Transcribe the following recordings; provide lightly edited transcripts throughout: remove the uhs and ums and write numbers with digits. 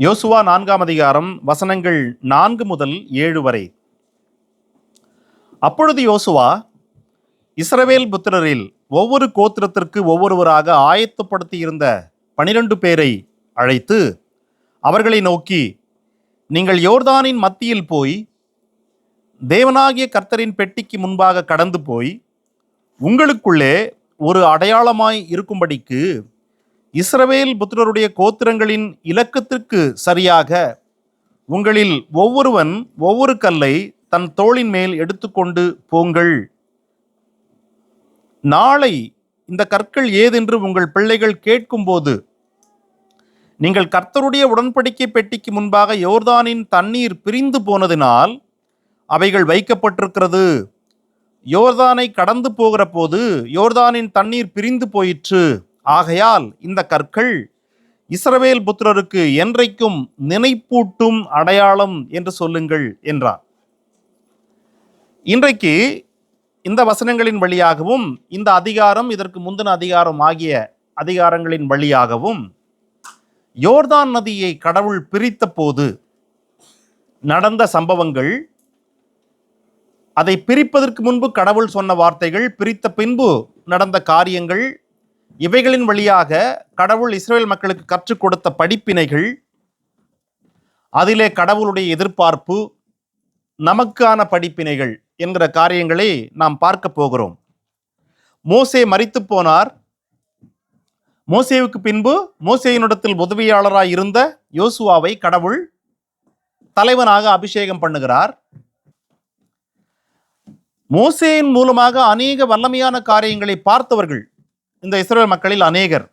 யோசுவா 4ஆம் அதிகாரம் வசனங்கள் 4 முதல் 7 வரை. அப்பொழுது யோசுவா இஸ்ரவேல் புத்திரரில் ஒவ்வொரு கோத்திரத்திற்கு ஒவ்வொருவராக ஆயத்தப்படுத்தி இருந்த 12 பேரை அழைத்து அவர்களை நோக்கி, நீங்கள் யோர்தானின் மத்தியில் போய் தேவனாகிய கர்த்தரின் பெட்டிக்கு முன்பாக கடந்து போய் உங்களுக்குள்ளே ஒரு அடையாளமாய் இருக்கும்படிக்கு இஸ்ரவேல் புத்திரருடைய கோத்திரங்களின் இலக்கத்திற்கு சரியாக உங்களில் ஒவ்வொருவன் ஒவ்வொரு கல்லை தன் தோளின் மேல் எடுத்துக்கொண்டு போங்கள். நாளை இந்த கற்கள் ஏதென்று உங்கள் பிள்ளைகள் கேட்கும்போது நீங்கள் கர்த்தருடைய உடன்படிக்கை பெட்டிக்கு முன்பாக யோர்தானின் தண்ணீர் பிரிந்து போனதினால் அவைகள் வைக்கப்பட்டிருக்கிறது. யோர்தானை கடந்து போகிற போது யோர்தானின் தண்ணீர் பிரிந்து போயிற்று. ஆகையால் இந்த கற்கள் இஸ்ரவேல் புத்திரருக்கு என்றைக்கும் நினைப்பூட்டும் அடையாளம் என்று சொல்லுங்கள் என்றார். இன்றைக்கு இந்த வசனங்களின் வழியாகவும் இந்த அதிகாரம் இதற்கு முந்தின அதிகாரம் ஆகிய அதிகாரங்களின் வழியாகவும் யோர்தான் நதியை கடவுள் பிரித்த போது நடந்த சம்பவங்கள், அதை பிரிப்பதற்கு முன்பு கடவுள் சொன்ன வார்த்தைகள், பிரித்த பின்பு நடந்த காரியங்கள், இவைகளின் வழியாக கடவுள் இஸ்ரவேல் மக்களுக்கு கற்றுக் கொடுத்த படிப்பினைகள், அதிலே கடவுளுடைய எதிர்பார்ப்பு, நமக்கான படிப்பினைகள் என்கிற காரியங்களை நாம் பார்க்க போகிறோம். மோசே மரித்து போனார். மோசேவுக்கு பின்பு மோசேயினிடத்தில் உதவியாளராய் இருந்த யோசுவாவை கடவுள் தலைவனாக அபிஷேகம் பண்ணுகிறார். மோசேயின் மூலமாக அநேக வல்லமையான காரியங்களை பார்த்தவர்கள் இந்த இஸ்ரவேல் மக்களில் அநேகர்.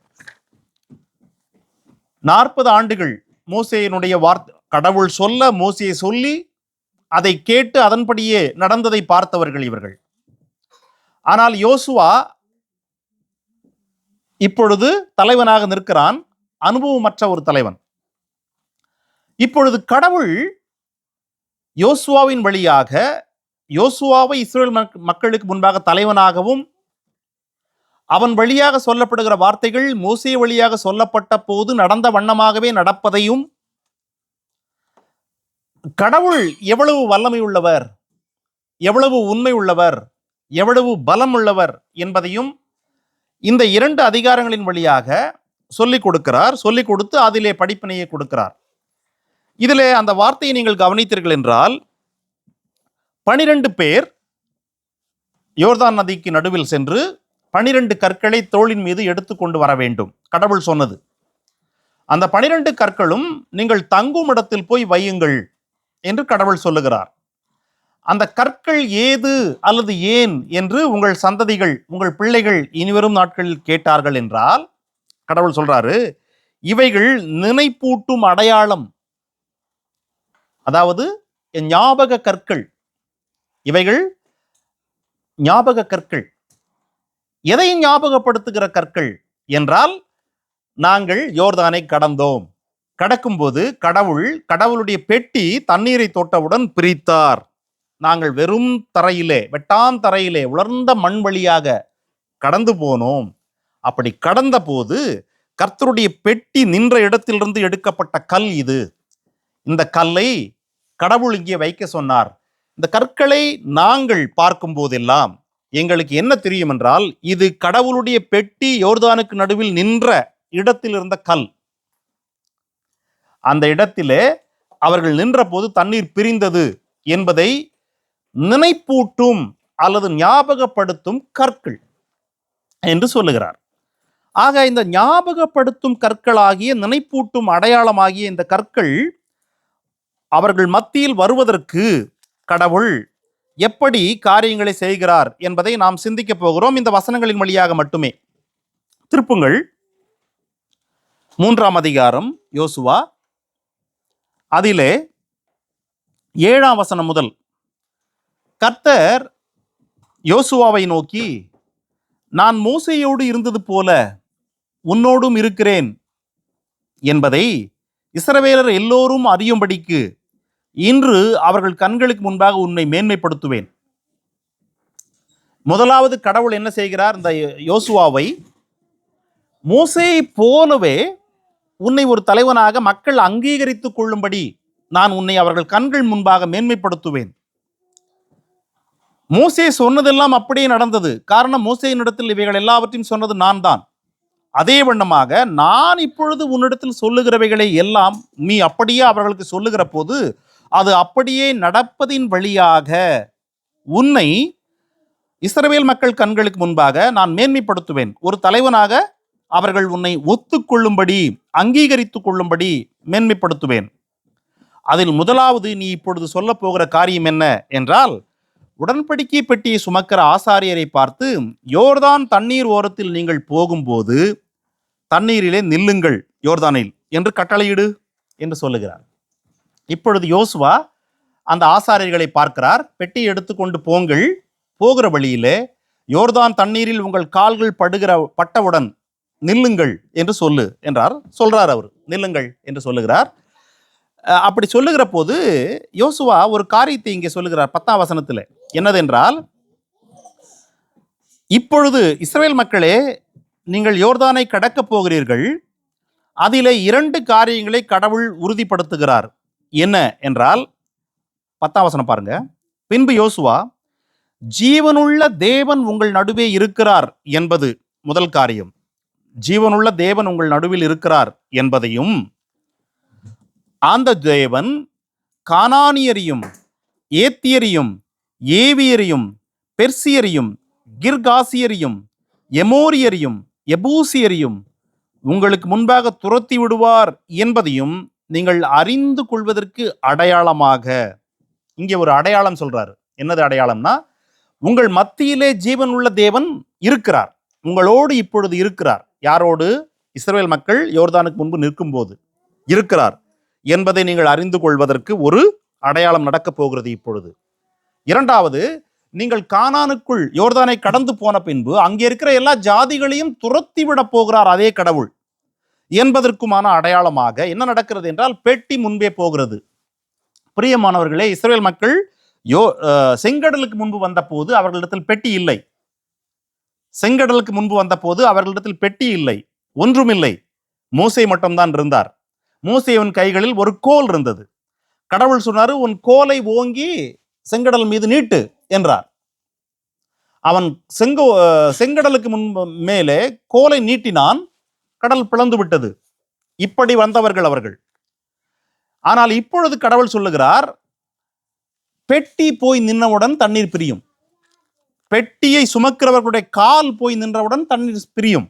40 ஆண்டுகள் மோசேயினுடைய கடவுள் சொல்ல மோசேயை சொல்லி அதை கேட்டு அதன்படியே நடந்ததை பார்த்தவர்கள் இவர்கள். ஆனால் யோசுவா இப்பொழுது தலைவனாக நிற்கிறான், அனுபவமற்ற ஒரு தலைவன். இப்பொழுது கடவுள் யோசுவாவின் வழியாக யோசுவாவை இஸ்ரவேல் மக்களுக்கு முன்பாக தலைவனாகவும், அவன் வழியாக சொல்லப்படுகிற வார்த்தைகள் மோசே வழியாக சொல்லப்பட்ட போது நடந்த வண்ணமாகவே நடப்பதையும், கடவுள் எவ்வளவு வல்லமை உள்ளவர், எவ்வளவு உண்மை உள்ளவர், எவ்வளவு பலம் உள்ளவர் என்பதையும் இந்த 2 அதிகாரங்களின் வழியாக சொல்லிக் கொடுக்கிறார். சொல்லிக் கொடுத்து அதிலே படிப்பினையை கொடுக்கிறார். இதிலே அந்த வார்த்தையை நீங்கள் கவனித்தீர்கள் என்றால், 12 பேர் யோர்தான் நதிக்கு நடுவில் சென்று 12 கற்களை தோளின் மீது எடுத்துக்கொண்டு வர வேண்டும் கடவுள் சொன்னது. அந்த 12 கற்களும் நீங்கள் தங்கும் இடத்தில் போய் வையுங்கள் என்று கடவுள் சொல்லுகிறார். அந்த கற்கள் ஏது அல்லது ஏன் என்று உங்கள் சந்ததிகள், உங்கள் பிள்ளைகள் இனிவரும் நாட்களில் கேட்டார்கள் என்றால், கடவுள் சொல்றாரு, இவைகள் நினைப்பூட்டும் அடையாளம், அதாவது ஞாபக கற்கள். இவைகள் ஞாபக கற்கள். எதை ஞாபகப்படுத்துகிற கற்கள் என்றால், நாங்கள் யோர்தானை கடந்தோம். கடக்கும்போது கடவுளுடைய பெட்டி தண்ணீரை தொட்டவுடன் பிரித்தார். நாங்கள் வெறும் தரையிலே, வெட்டாம் தரையிலே, உலர்ந்த மண் வழியாக கடந்து போனோம். அப்படி கடந்த போது கர்த்தருடைய பெட்டி நின்ற இடத்திலிருந்து எடுக்கப்பட்ட கல் இது. இந்த கல்லை கடவுள் இங்கே வைக்க சொன்னார். இந்த கற்களை நாங்கள் பார்க்கும் போதெல்லாம் எங்களுக்கு என்ன தெரியும் என்றால், இது கடவுளுடைய பெட்டி யோர்தானுக்கு நடுவில் நின்ற இடத்தில் இருந்த கல். அந்த இடத்திலே அவர்கள் நின்ற போது தண்ணீர் பிரிந்தது என்பதை நினைப்பூட்டும் அல்லது ஞாபகப்படுத்தும் கற்கள் என்று சொல்லுகிறார். ஆக இந்த ஞாபகப்படுத்தும் கற்களாகிய, நினைப்பூட்டும் அடையாளமாகிய இந்த கற்கள் அவர்கள் மத்தியில் வருவதற்கு கடவுள் எப்படி காரியங்களை செய்கிறார் என்பதை நாம் சிந்திக்க போகிறோம் இந்த வசனங்களின் வழியாக மட்டுமே. திருப்புங்கள் 3ஆம் அதிகாரம் யோசுவா, அதிலே 7ஆம் வசனம் முதல் கர்த்தர் யோசுவாவை நோக்கி, நான் மோசேயோடு இருந்தது போல உன்னோடும் இருக்கிறேன் என்பதை இஸ்ரவேலர் எல்லோரும் அறியும்படிக்கு இன்று அவர்கள் கண்களுக்கு முன்பாக உன்னை மேன்மைப்படுத்துவேன். முதலாவது கடவுள் என்ன செய்கிறார்? இந்த யோசுவாவை மோசேயை போலவே உன்னை ஒரு தலைவனாக மக்கள் அங்கீகரித்துக் கொள்ளும்படி நான் உன்னை அவர்கள் கண்கள் முன்பாக மேன்மைப்படுத்துவேன். மோசே சொன்னதெல்லாம் அப்படியே நடந்தது. காரணம், மோசேயினிடத்தில் இவைகள் எல்லாவற்றையும் சொன்னது நான் தான். அதே வண்ணமாக நான் இப்பொழுது உன்னிடத்தில் சொல்லுகிறவைகளை எல்லாம் நீ அப்படியே அவர்களுக்கு சொல்லுகிற போது அது அப்படியே நடப்பதின் வழியாக உன்னை இஸ்ரவேல் மக்கள் கண்களுக்கு முன்பாக நான் மேன்மைப்படுத்துவேன். ஒரு தலைவனாக அவர்கள் உன்னை ஒத்துக்கொள்ளும்படி, அங்கீகரித்துக் கொள்ளும்படி மேன்மைப்படுத்துவேன். அதில் முதலாவது நீ இப்பொழுது சொல்ல போகிற காரியம் என்ன என்றால், உடன்படிக்கை பெட்டியை சுமக்கிற ஆசாரியரை பார்த்து, யோர்தான் தண்ணீர் ஓரத்தில் நீங்கள் போகும்போது தண்ணீரிலே நில்லுங்கள் யோர்தானில் என்று கட்டளையிடு என்று சொல்லுகிறார். இப்பொழுது யோசுவா அந்த ஆசாரியர்களை பார்க்கிறார். பெட்டியை எடுத்துக்கொண்டு போங்கள், போகிற வழியிலே யோர்தான் தண்ணீரில் உங்கள் கால்கள் பட்டவுடன் நில்லுங்கள் என்று சொல்றார். அவர் நில்லுங்கள் என்று சொல்லுகிறார். அப்படி சொல்லுகிற போது யோசுவா ஒரு காரியத்தை இங்கே சொல்லுகிறார் 10ஆம் வசனத்தில். என்னதென்றால், இப்பொழுது இஸ்ரவேல் மக்களே, நீங்கள் யோர்தானை கடக்கப் போகிறீர்கள். அதிலே 2 காரியங்களை கடவுள் உறுதிப்படுத்துகிறார். என்ன என்றால், 10ஆம் வசனம் பாருங்க. பின்பு யோசுவா, ஜீவனுள்ள தேவன் உங்கள் நடுவே இருக்கிறார் என்பது முதல் காரியம். ஜீவனுள்ள தேவன் உங்கள் நடுவில் இருக்கிறார் என்பதையும், அந்த தேவன் கானானியரையும் ஏத்தியரையும் ஏவியரையும் பெர்சியரையும் கிர்காசியரையும் எமோரியரையும் எபூசியரையும் உங்களுக்கு முன்பாக துரத்தி விடுவார் என்பதையும் நீங்கள் அறிந்து கொள்வதற்கு அடையாளமாக. இங்கே ஒரு அடையாளம் சொல்றாரு. என்னது அடையாளம்னா, உங்கள் மத்தியிலே ஜீவன் உள்ள தேவன் இருக்கிறார், உங்களோடு இப்பொழுது இருக்கிறார். யாரோடு? இஸ்ரவேல் மக்கள் யோர்தானுக்கு முன்பு நிற்கும் போது இருக்கிறார் என்பதை நீங்கள் அறிந்து கொள்வதற்கு ஒரு அடையாளம் நடக்கப் போகிறது இப்பொழுது. இரண்டாவது, நீங்கள் கானானுக்குள் யோர்தானை கடந்து போன பின்பு அங்கே இருக்கிற எல்லா ஜாதிகளையும் துரத்தி விட போகிறார் அதே கடவுள் என்பதற்குமான அடையாளமாக என்ன நடக்கிறது என்றால், பெட்டி முன்பே போகிறது. பிரியமானவர்களே, இஸ்ரவேல் மக்கள் செங்கடலுக்கு முன்பு வந்த போது அவர்களிடத்தில் பெட்டி இல்லை. செங்கடலுக்கு முன்பு வந்த போது அவர்களிடத்தில் பெட்டி இல்லை, ஒன்றுமில்லை. மோசே மட்டும்தான் இருந்தார். மோசேவின் கைகளில் ஒரு கோல் இருந்தது. கடவுள் சொன்னாரு, உன் கோலை ஓங்கி செங்கடல் மீது நீட்டு என்றார். அவன் செங்கடலுக்கு முன்பு மேலே கோலை நீட்டினான், கடல் பிளந்து விட்டது. இப்படி வந்தவர்கள் அவர்கள். ஆனால் இப்பொழுது கடவுள் சொல்லுகிறார், பெட்டி போய் நின்றவுடன் தண்ணீர் பிரியும். பெட்டியை சுமக்கிறவர்களுடைய கால் போய் நின்றவுடன் தண்ணீர் பிரியும்.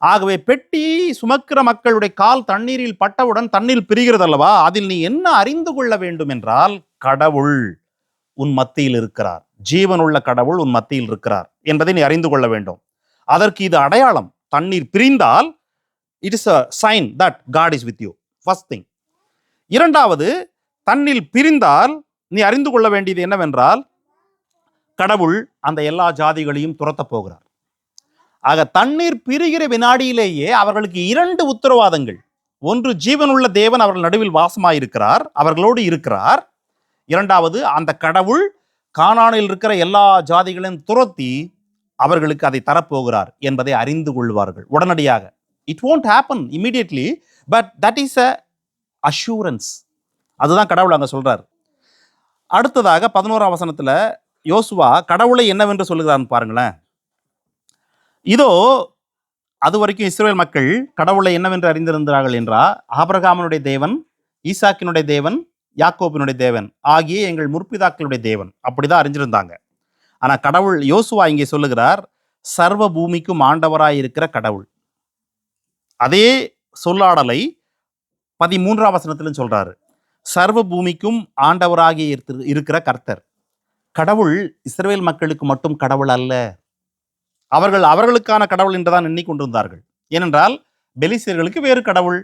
ஆகவே பெட்டி சுமக்கிற மக்களுடைய கால் தண்ணீரில் பட்டவுடன் தண்ணீர் பிரிகிறது அல்லவா? அதில் நீ என்ன அறிந்து கொள்ள வேண்டும் என்றால், கடவுள் உன் மத்தியில் இருக்கிறார், ஜீவனுள்ள கடவுள் உன் மத்தியில் இருக்கிறார் என்பதை நீ அறிந்து கொள்ள வேண்டும். அதற்கு இது அடையாளம். தண்ணீர் பிரிந்தால் it is a sign that God is with you. First thing. இரண்டாவது, தண்ணீர் பிரிந்தால் நீ அறிந்து கொள்ள வேண்டியது என்னவென்றால், கடவுள் அந்த எல்லா ஜாதிகளையும் துரத்த போகிறார். ஆக தண்ணீர் பிரிகிற வினாடியிலேயே அவர்களுக்கு 2 உத்தரவாதங்கள். ஒன்று, ஜீவனுள்ள தேவன் அவர்கள் நடுவில் வாசமாயிருக்கிறார், அவர்களோடு இருக்கிறார். இரண்டாவது, அந்த கடவுள் கானானில் இருக்கிற எல்லா ஜாதிகளையும் துரத்தி அவர்களுக்கு அதை தரப்போகிறார் என்பதை அறிந்து கொள்வார்கள் உடனடியாக. It won't happen immediately, but that is a assurance. அதுதான் கடவுள் அங்க சொல்றார். அடுத்ததாக 11ஆம் வசனத்துல யோசுவா கடவுளை என்னவென்று சொல்லுகிறான்னு பாருங்களேன். இதோ, அது வரைக்கும் இஸ்ரவேல் மக்கள் கடவுளை என்னவென்று அறிந்திருந்தார்கள் என்றால், ஆபிரகாமினுடைய தேவன், ஈசாக்கினுடைய தேவன், யாக்கோபினுடைய தேவன் ஆகிய எங்கள் முற்பிதாக்களுடைய தேவன், அப்படிதான் அறிஞ்சிருந்தாங்க. ஆனா கடவுள், யோசுவா இங்கே சொல்லுகிறார், சர்வ பூமிக்கும் ஆண்டவராய் இருக்கிற கடவுள். அதே சொல்லாடலை 13ஆம் வசனத்திலும் சொல்றாரு. சர்வ பூமிக்கும் ஆண்டவராகி இருக்கிற கர்த்தர். கடவுள் இஸ்ரவேல் மக்களுக்கு மட்டும் கடவுள் அல்ல, அவர்களுக்கான கடவுள் என்றுதான் எண்ணிக்கொண்டிருந்தார்கள். ஏனென்றால் பெலிசியர்களுக்கு வேறு கடவுள்,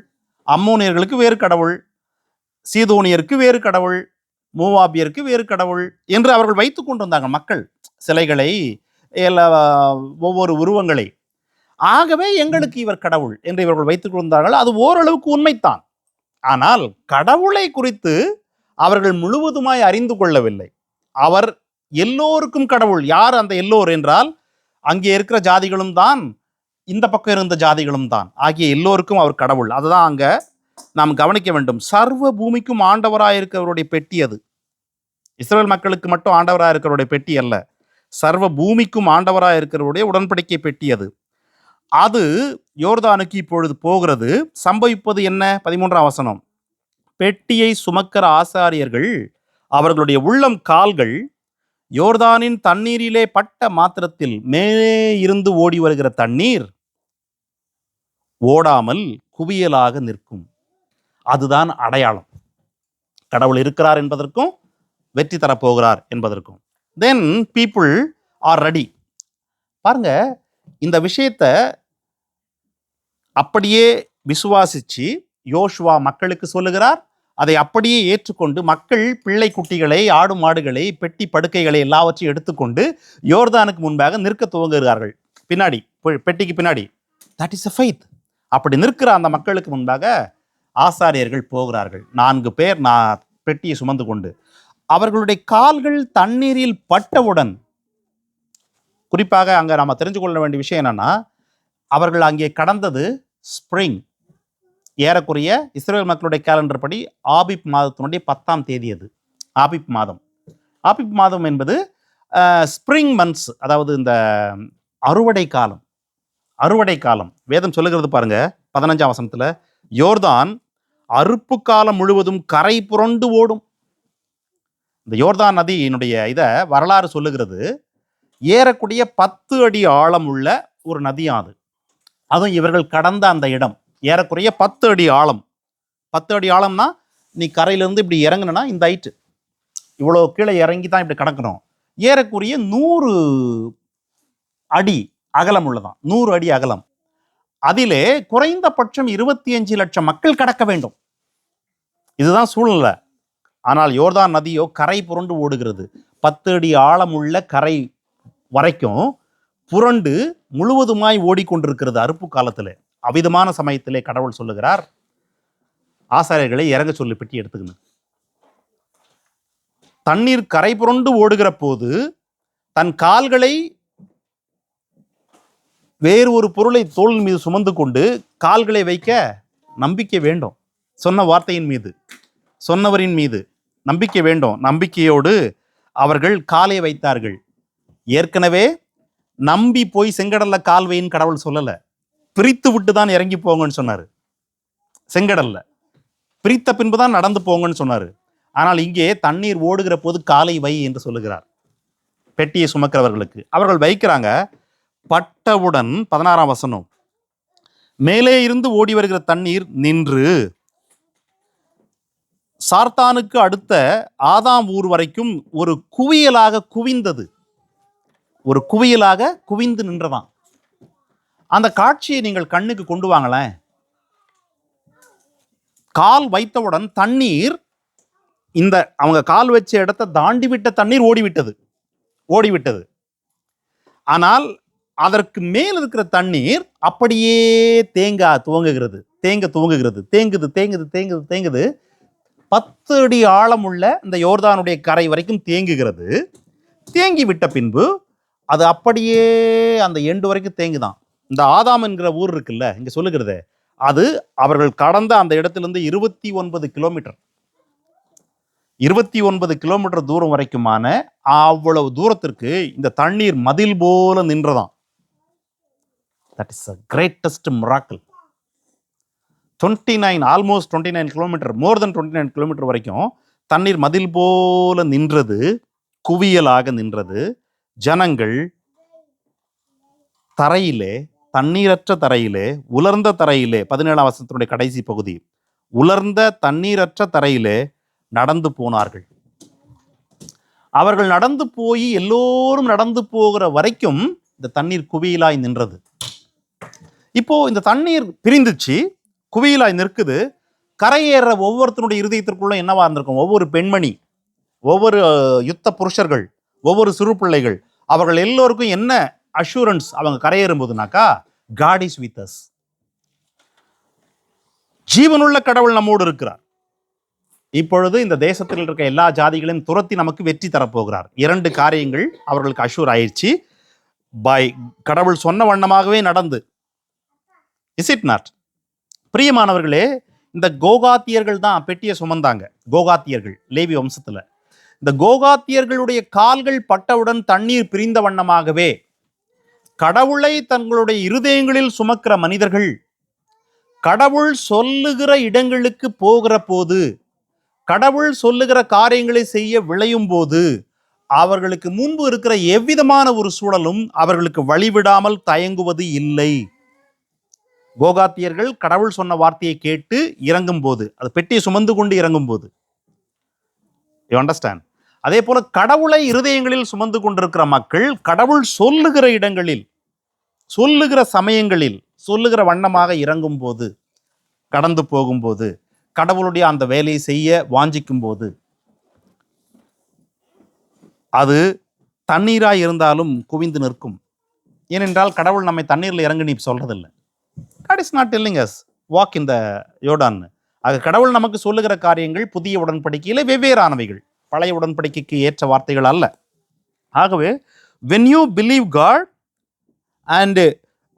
அம்மோனியர்களுக்கு வேறு கடவுள், சீதோனியருக்கு வேறு கடவுள், மோவாபியருக்கு வேறு கடவுள் என்று அவர்கள் வைத்துக் கொண்டிருந்தாங்க மக்கள், சிலைகளை, ஒவ்வொரு உருவங்களை. ஆகவே எங்களுக்கு இவர் கடவுள் என்று இவர்கள் வைத்துக் கொண்டிருந்தார்கள். அது ஓரளவுக்கு உண்மைத்தான். ஆனால் கடவுளை குறித்து அவர்கள் முழுவதுமாய் அறிந்து கொள்ளவில்லை. அவர் எல்லோருக்கும் கடவுள். யார் அந்த எல்லோர் என்றால், அங்கே இருக்கிற ஜாதிகளும் தான் இந்த பக்கம் இருந்த ஜாதிகளும் தான் ஆகிய எல்லோருக்கும் அவர் கடவுள். அதுதான் அங்க நாம் கவனிக்க வேண்டும். சர்வ பூமிக்கும் ஆண்டவராக இருக்கிறவருடைய பெட்டி அது. இஸ்ரேல் மக்களுக்கு மட்டும் ஆண்டவராக இருக்கிறவருடைய பெட்டி அல்ல, சர்வ பூமிக்கும் ஆண்டவராக இருக்கிறவருடைய உடன்படிக்கை பெட்டி அது. அது யோர்தானுக்கு இப்பொழுது போகிறது. சம்பவிப்பது என்ன? 13ஆம் வசனம். பெட்டியை சுமக்கிற ஆசாரியர்கள் அவர்களுடைய உள்ளம் கால்கள் யோர்தானின் தண்ணீரிலே பட்ட மாத்திரத்தில் மேலே இருந்து ஓடி வருகிற தண்ணீர் ஓடாமல் குவியலாக நிற்கும். அதுதான் அடையாளம். கடவுள் இருக்கிறார் என்பதற்கும் வெற்றி தரப்போகிறார் என்பதற்கும். தென் பீப்புள் ஆர் ரெடி. பாருங்க, இந்த விஷயத்தை அப்படியே விசுவாசிச்சு யோசுவா மக்களுக்கு சொல்லுகிறார். அதை அப்படியே ஏற்றுக்கொண்டு மக்கள் பிள்ளை குட்டிகளை, ஆடு மாடுகளை, பெட்டி படுக்கைகளை எல்லாவற்றையும் எடுத்துக்கொண்டு யோர்தானுக்கு முன்பாக நிற்க துவங்குகிறார்கள். பின்னாடி பெட்டிக்கு பின்னாடி. That is a faith. அப்படி நிற்கிற அந்த மக்களுக்கு முன்பாக ஆசாரியர்கள் போகிறார்கள். 4 பேர் பெட்டியை சுமந்து கொண்டு. அவர்களுடைய கால்கள் தண்ணீரில் பட்டவுடன், குறிப்பாக அங்க நாம தெரிஞ்சு கொள்ள வேண்டிய விஷயம் என்னன்னா, அவர்கள் அங்கே கடந்தது ஸ்ப்ரிங். ஏறக்குறைய இஸ்ரேல் மக்களுடைய கேலண்டர் படி ஆபிப் மாதத்தினுடைய 10ஆம் தேதி அது. ஆபிப் மாதம். ஆபிப் மாதம் என்பது ஸ்ப்ரிங் மந்த்ஸ், அதாவது இந்த அறுவடை காலம். அறுவடை காலம் வேதம் சொல்லுகிறது பாருங்க, 15ஆம் வசனத்துல, யோர்தான் அறுப்பு காலம் முழுவதும் கரை புரண்டு ஓடும். இந்த யோர்தான் நதியினுடைய இதை வரலாறு சொல்லுகிறது. ஏறக்கூடிய 10 அடி ஆழம் உள்ள ஒரு நதியாது. அதுவும் இவர்கள் கடந்த அந்த இடம் ஏறக்குறைய 10 அடி ஆழம். 10 அடி ஆழம்னா நீ கரையிலிருந்து இப்படி இறங்குனா இந்த ஹைட்டு, இவ்வளோ கீழே இறங்கி தான் இப்படி கடக்கணும். ஏறக்குறைய 100 அடி அகலம் உள்ளதான். 100 அடி அகலம். அதிலே குறைந்தபட்சம் 25 லட்சம் மக்கள் கடக்க வேண்டும். இதுதான் சூழ்நிலை. ஆனால் யோர்தான் நதியோ கரை புரண்டு ஓடுகிறது. 10 அடி ஆழம் உள்ள கரை வரைக்கும் புரண்டு முழுவதுமாய் ஓடிக்கொண்டிருக்கிறது அறுப்பு காலத்தில். அவிதமான சமயத்திலே கடவுள் சொல்லுகிறார், ஆசாரியர்களை இறங்க சொல்லி பெட்டி எடுத்துக்கணும். தண்ணீர் கரை புரண்டு ஓடுகிற போது தன் கால்களை வேறு ஒரு பொருளை தோள் மீது சுமந்து கொண்டு கால்களை வைக்க நம்பிக்கை வேண்டும். சொன்ன வார்த்தையின் மீது, சொன்னவரின் மீது நம்பிக்கை வேண்டும். நம்பிக்கையோடு அவர்கள் காலை வைத்தார்கள். ஏற்கனவே நம்பி போய் செங்கடல்ல கால் வைன்னு கடவுள் சொல்லலை, பிரித்து விட்டு தான் இறங்கி போங்கன்னு சொன்னார். செங்கடல்ல பிரித்த பின்பு தான் நடந்து போங்கன்னு சொன்னார். ஆனால் இங்கே தண்ணீர் ஓடுகிற போது காலை வை என்று சொல்லுகிறார் பெட்டியை சுமக்கிறவர்களுக்கு. அவர்கள் வைக்கிறாங்க. பட்டவுடன் 16ஆம் வசனம், மேலே இருந்து ஓடி வருகிற தண்ணீர் நின்று சார்த்தானுக்கு அடுத்த ஆதாம் ஊர் வரைக்கும் ஒரு குவியலாக குவிந்தது. ஒரு குவியலாக குவிந்து நின்றதான். அந்த காட்சியை நீங்கள் கண்ணுக்கு கொண்டு வாங்களேன். கால் வைத்தவுடன் தண்ணீர் இந்த அவங்க கால் வச்ச இடத்தை தாண்டி விட்ட தண்ணீர் ஓடிவிட்டது. ஆனால் அதற்கு மேல் இருக்கிற தண்ணீர் அப்படியே தேங்க துவங்குகிறது. தேங்குது. 10 அடி ஆழம் உள்ள இந்த யோர்தானுடைய கரை வரைக்கும் தேங்குகிறது. தேங்கி விட்ட பின்பு அது அப்படியே அந்த எண்டு வரைக்கும் தேங்குதான். இந்த ஆதாம் என்கிற ஊர் இருக்குல்ல, இங்க சொல்லுகிறது, அது அவர்கள் கடந்த அந்த இடத்திலிருந்து 29 கிலோமீட்டர் 29 கிலோமீட்டர் தூரம் வரைக்குமான அவ்வளவு தூரத்திற்கு இந்த தண்ணீர் மதில் போல நின்றதாம். That is a greatest miracle. 29 almost 29 kilometre, more than 29 kilometre வரைக்கும் தண்ணீர் மதில் போல நின்றது, குவியலாக நின்றது. ஜனங்கள் தரையிலே, தண்ணீரற்ற தரையிலே, உலர்ந்த தரையிலே, 17ஆம் வசனத்தினுடைய கடைசி பகுதி, உலர்ந்த தண்ணீரற்ற தரையிலே நடந்து போனார்கள். அவர்கள் நடந்து போய் எல்லோரும் நடந்து போகிற வரைக்கும் இந்த தண்ணீர் குவியலாய் நின்றது. இப்போ இந்த தண்ணீர் பிரிந்துச்சு, குவியலாய் நிற்குது. கரையேற ஒவ்வொருத்தருடைய இருதயத்திற்குள்ள என்னவா இருந்திருக்கும்? ஒவ்வொரு பெண்மணி, ஒவ்வொரு யுத்த புருஷர்கள், ஒவ்வொரு சிறு பிள்ளைகள், அவர்கள் எல்லோருக்கும் என்ன அஷூரன்ஸ் அவங்க கரையேறும் போதுனாக்கா, காட் இஸ் வித் அஸ். ஜீவனுள்ள கடவுள் நம்மோடு இருக்கிறார். இப்பொழுது இந்த தேசத்தில் இருக்க எல்லா ஜாதிகளையும் துரத்தி நமக்கு வெற்றி தரப்போகிறார். 2 காரியங்கள் அவர்களுக்கு அஷூர் ஆயிடுச்சு. கடவுள் சொன்ன வண்ணமாகவே நடந்து இஸ் இட் நாட்? பிரியமானவர்களே, இந்த கோகாத்தியர்கள் தான் பெட்டியை சுமந்தாங்க. கோகாத்தியர்கள் லேவி வம்சத்துல. இந்த கோகாத்தியர்களுடைய கால்கள் பட்டவுடன் தண்ணீர் பிரிந்த வண்ணமாகவே கடவுளை தங்களுடைய இருதயங்களில் சுமக்கிற மனிதர்கள் கடவுள் சொல்லுகிற இடங்களுக்கு போகிற போது, கடவுள் சொல்லுகிற காரியங்களை செய்ய விளையும் போது, அவர்களுக்கு முன்பு இருக்கிற எவ்விதமான ஒரு சூழலும் அவர்களுக்கு வழிவிடாமல் தயங்குவது இல்லை. கோகாத்தியர்கள் கடவுள் சொன்ன வார்த்தையை கேட்டு இறங்கும் போது, அது பெட்டியை சுமந்து கொண்டு இறங்கும் போது, யூ அண்டர்ஸ்டாண்ட்? அதே போல கடவுளை இருதயங்களில் சுமந்து கொண்டிருக்கிற மக்கள் கடவுள் சொல்லுகிற இடங்களில், சொல்லுகிற சமயங்களில், சொல்லுகிற வண்ணமாக இறங்கும் போது, கடந்து போகும்போது, கடவுளுடைய அந்த வேலையை செய்ய வாஞ்சிக்கும் போது, அது தண்ணீராய் இருந்தாலும் குவிந்து நிற்கும். ஏனென்றால் கடவுள் நம்மை தண்ணீரில் இறங்கு நீ சொல்றதில்லை. God is not telling us walk in the Jordan. ஆக கடவுள் நமக்கு சொல்லுகிற காரியங்கள் புதிய உடன்படிக்கையிலே வெவ்வேறானவைகள், பழைய உடன்படிக்கைக்கு ஏற்ற வார்த்தைகள் அல்ல. ஆகவே when you believe God and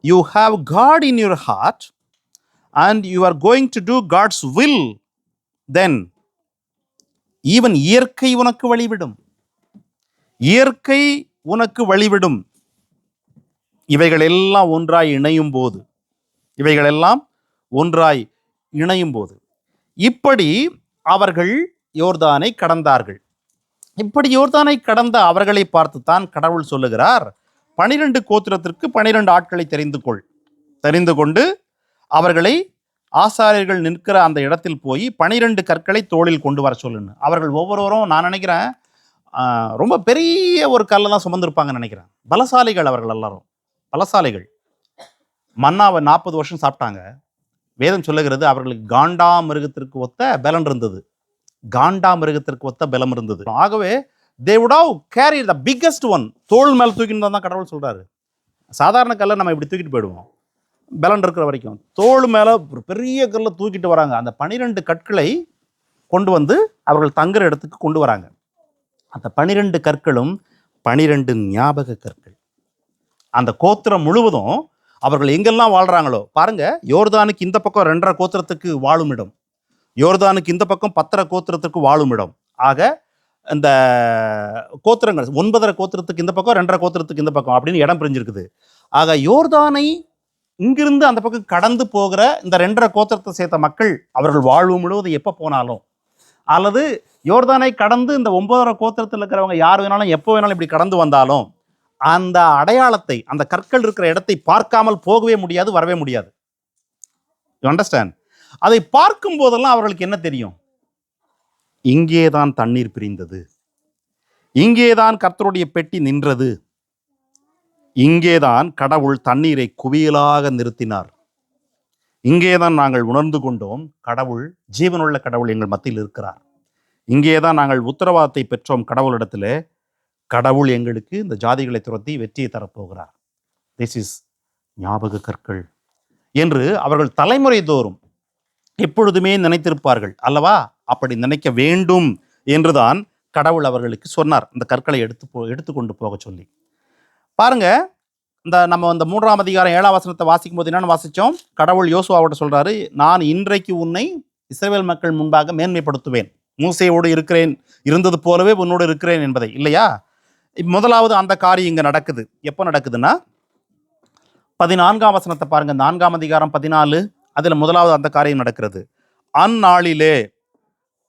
you have God in your heart and you are going to do God's will, then even இயற்கை உனக்கு வழிவிடும். இயற்கை உனக்கு வழிவிடும். இவைகள் எல்லாம் ஒன்றாய் இணையும் போது, இவைகள் எல்லாம் ஒன்றாய் இணையும் போது, இப்படி அவர்கள் யோர்தானை கடந்தார்கள். இப்படி யோர்தானை கடந்த அவர்களை பார்த்துத்தான் கடவுள் சொல்லுகிறார், 12 கோத்திரத்திற்கு 12 ஆட்களை தெரிந்து கொண்டு அவர்களை ஆசாரியர்கள் நிற்கிற அந்த இடத்தில் போய் 12 கற்களை தோளில் கொண்டு வர சொல்லுன்னு. அவர்கள் ஒவ்வொருவரும், நான் நினைக்கிறேன், ரொம்ப பெரிய ஒரு கல்லை தான் சுமந்திருப்பாங்கன்னு நினைக்கிறேன். பலசாலிகள், அவர்கள் எல்லாரும் பலசாலிகள். மன்னாவை 40 வருஷம் சாப்பிட்டாங்க. வேதம் சொல்லுகிறது அவர்களுக்கு காண்டா மிருகத்திற்கு ஒத்த பலம் இருந்தது. காண்டா மிருகத்திற்கு ஒத்த பலம் இருந்தது. ஆகவே they would have carried the biggest one. தோள் மேல தூக்கிட்டு தான் கடவுள் சொல்றாரு. சாதாரண கல்லை நம்ம இப்படி தூக்கிட்டு போயிடுவோம் பலன் இருக்கிற வரைக்கும். தோள் மேல ஒரு பெரிய கல்லை தூக்கிட்டு வராங்க. அந்த 12 கற்களை கொண்டு வந்து அவர்கள் தங்குற இடத்துக்கு கொண்டு வராங்க. அந்த 12 கற்களும் 12 ஞாபக கற்கள். அந்த கோத்திரம் முழுவதும் அவர்கள் எங்கெல்லாம் வாழ்றாங்களோ பாருங்க, யோர்தானுக்கு இந்த பக்கம் 2.5 கோத்திரத்துக்கு வாழும் இடம், யோர்தானுக்கு இந்த பக்கம் 10 கோத்திரத்துக்கு வாழும் இடம். ஆக இந்த கோத்திரங்கள் 9.5 கோத்திரத்துக்கு இந்த பக்கம், 2.5 கோத்திரத்துக்கு இந்த பக்கம் அப்படின்னு இடம் பிரிஞ்சிருக்குது. ஆக யோர்தானை இங்கிருந்து அந்த பக்கம் கடந்து போகிற இந்த 2.5 கோத்திரத்தை சேர்த்த மக்கள் அவர்கள் வாழ்வு முழுவதும் எப்போ போனாலும், அல்லது யோர்தானை கடந்து இந்த 9.5 கோத்திரத்தில் இருக்கிறவங்க யார் வேணாலும் எப்போ வேணாலும் இப்படி கடந்து வந்தாலும் அந்த அடையாளத்தை, அந்த கற்கள் இருக்கிற இடத்தை பார்க்காமல் போகவே முடியாது, வரவே முடியாது. You understand? அதை பார்க்கும் போதெல்லாம் அவர்களுக்கு என்ன தெரியும்? இங்கேதான் தண்ணீர் பிரிந்தது, இங்கேதான் கர்த்தருடைய பெட்டி நின்றது, இங்கேதான் கடவுள் தண்ணீரை குவியலாக நிறுத்தினார், இங்கேதான் நாங்கள் உணர்ந்து கொண்டோம் கடவுள், ஜீவனுள்ள கடவுள் எங்கள் மத்தியில் இருக்கிறார், இங்கேதான் நாங்கள் உத்தரவாதத்தை பெற்றோம் கடவுளிடத்திலே, கடவுள் எங்களுக்கு இந்த ஜாதிகளை துரத்தி வெற்றியை தரப்போகிறார். திஸ் இஸ் ஞாபக கற்கள் என்று அவர்கள் தலைமுறை தோறும் எப்பொழுதுமே நினைத்திருப்பார்கள் அல்லவா? அப்படி நினைக்க வேண்டும் என்றுதான் கடவுள் அவர்களுக்கு சொன்னார், இந்த கற்களை எடுத்துக்கொண்டு போக சொல்லி. பாருங்க, நம்ம இந்த 3ஆம் அதிகாரம் 7ஆம் வசனத்தை வாசிக்கும் போது என்னன்னு வாசிச்சோம்? கடவுள் யோசுவாவோட சொல்றாரு, நான் இன்றைக்கு உன்னை இஸ்ரவேல் மக்கள் முன்பாக மேன்மைப்படுத்துவேன், மூசையோடு இருந்தது போலவே உன்னோடு இருக்கிறேன் என்பதை, இல்லையா? முதலாவது அந்த காரியம் இங்க நடக்குது. எப்போ நடக்குதுன்னா 14ஆம் வசனத்தை பாருங்க, 4ஆம் அதிகாரம் 14, அதுல முதலாவது அந்த காரியம் நடக்கிறது. அந்நாளிலே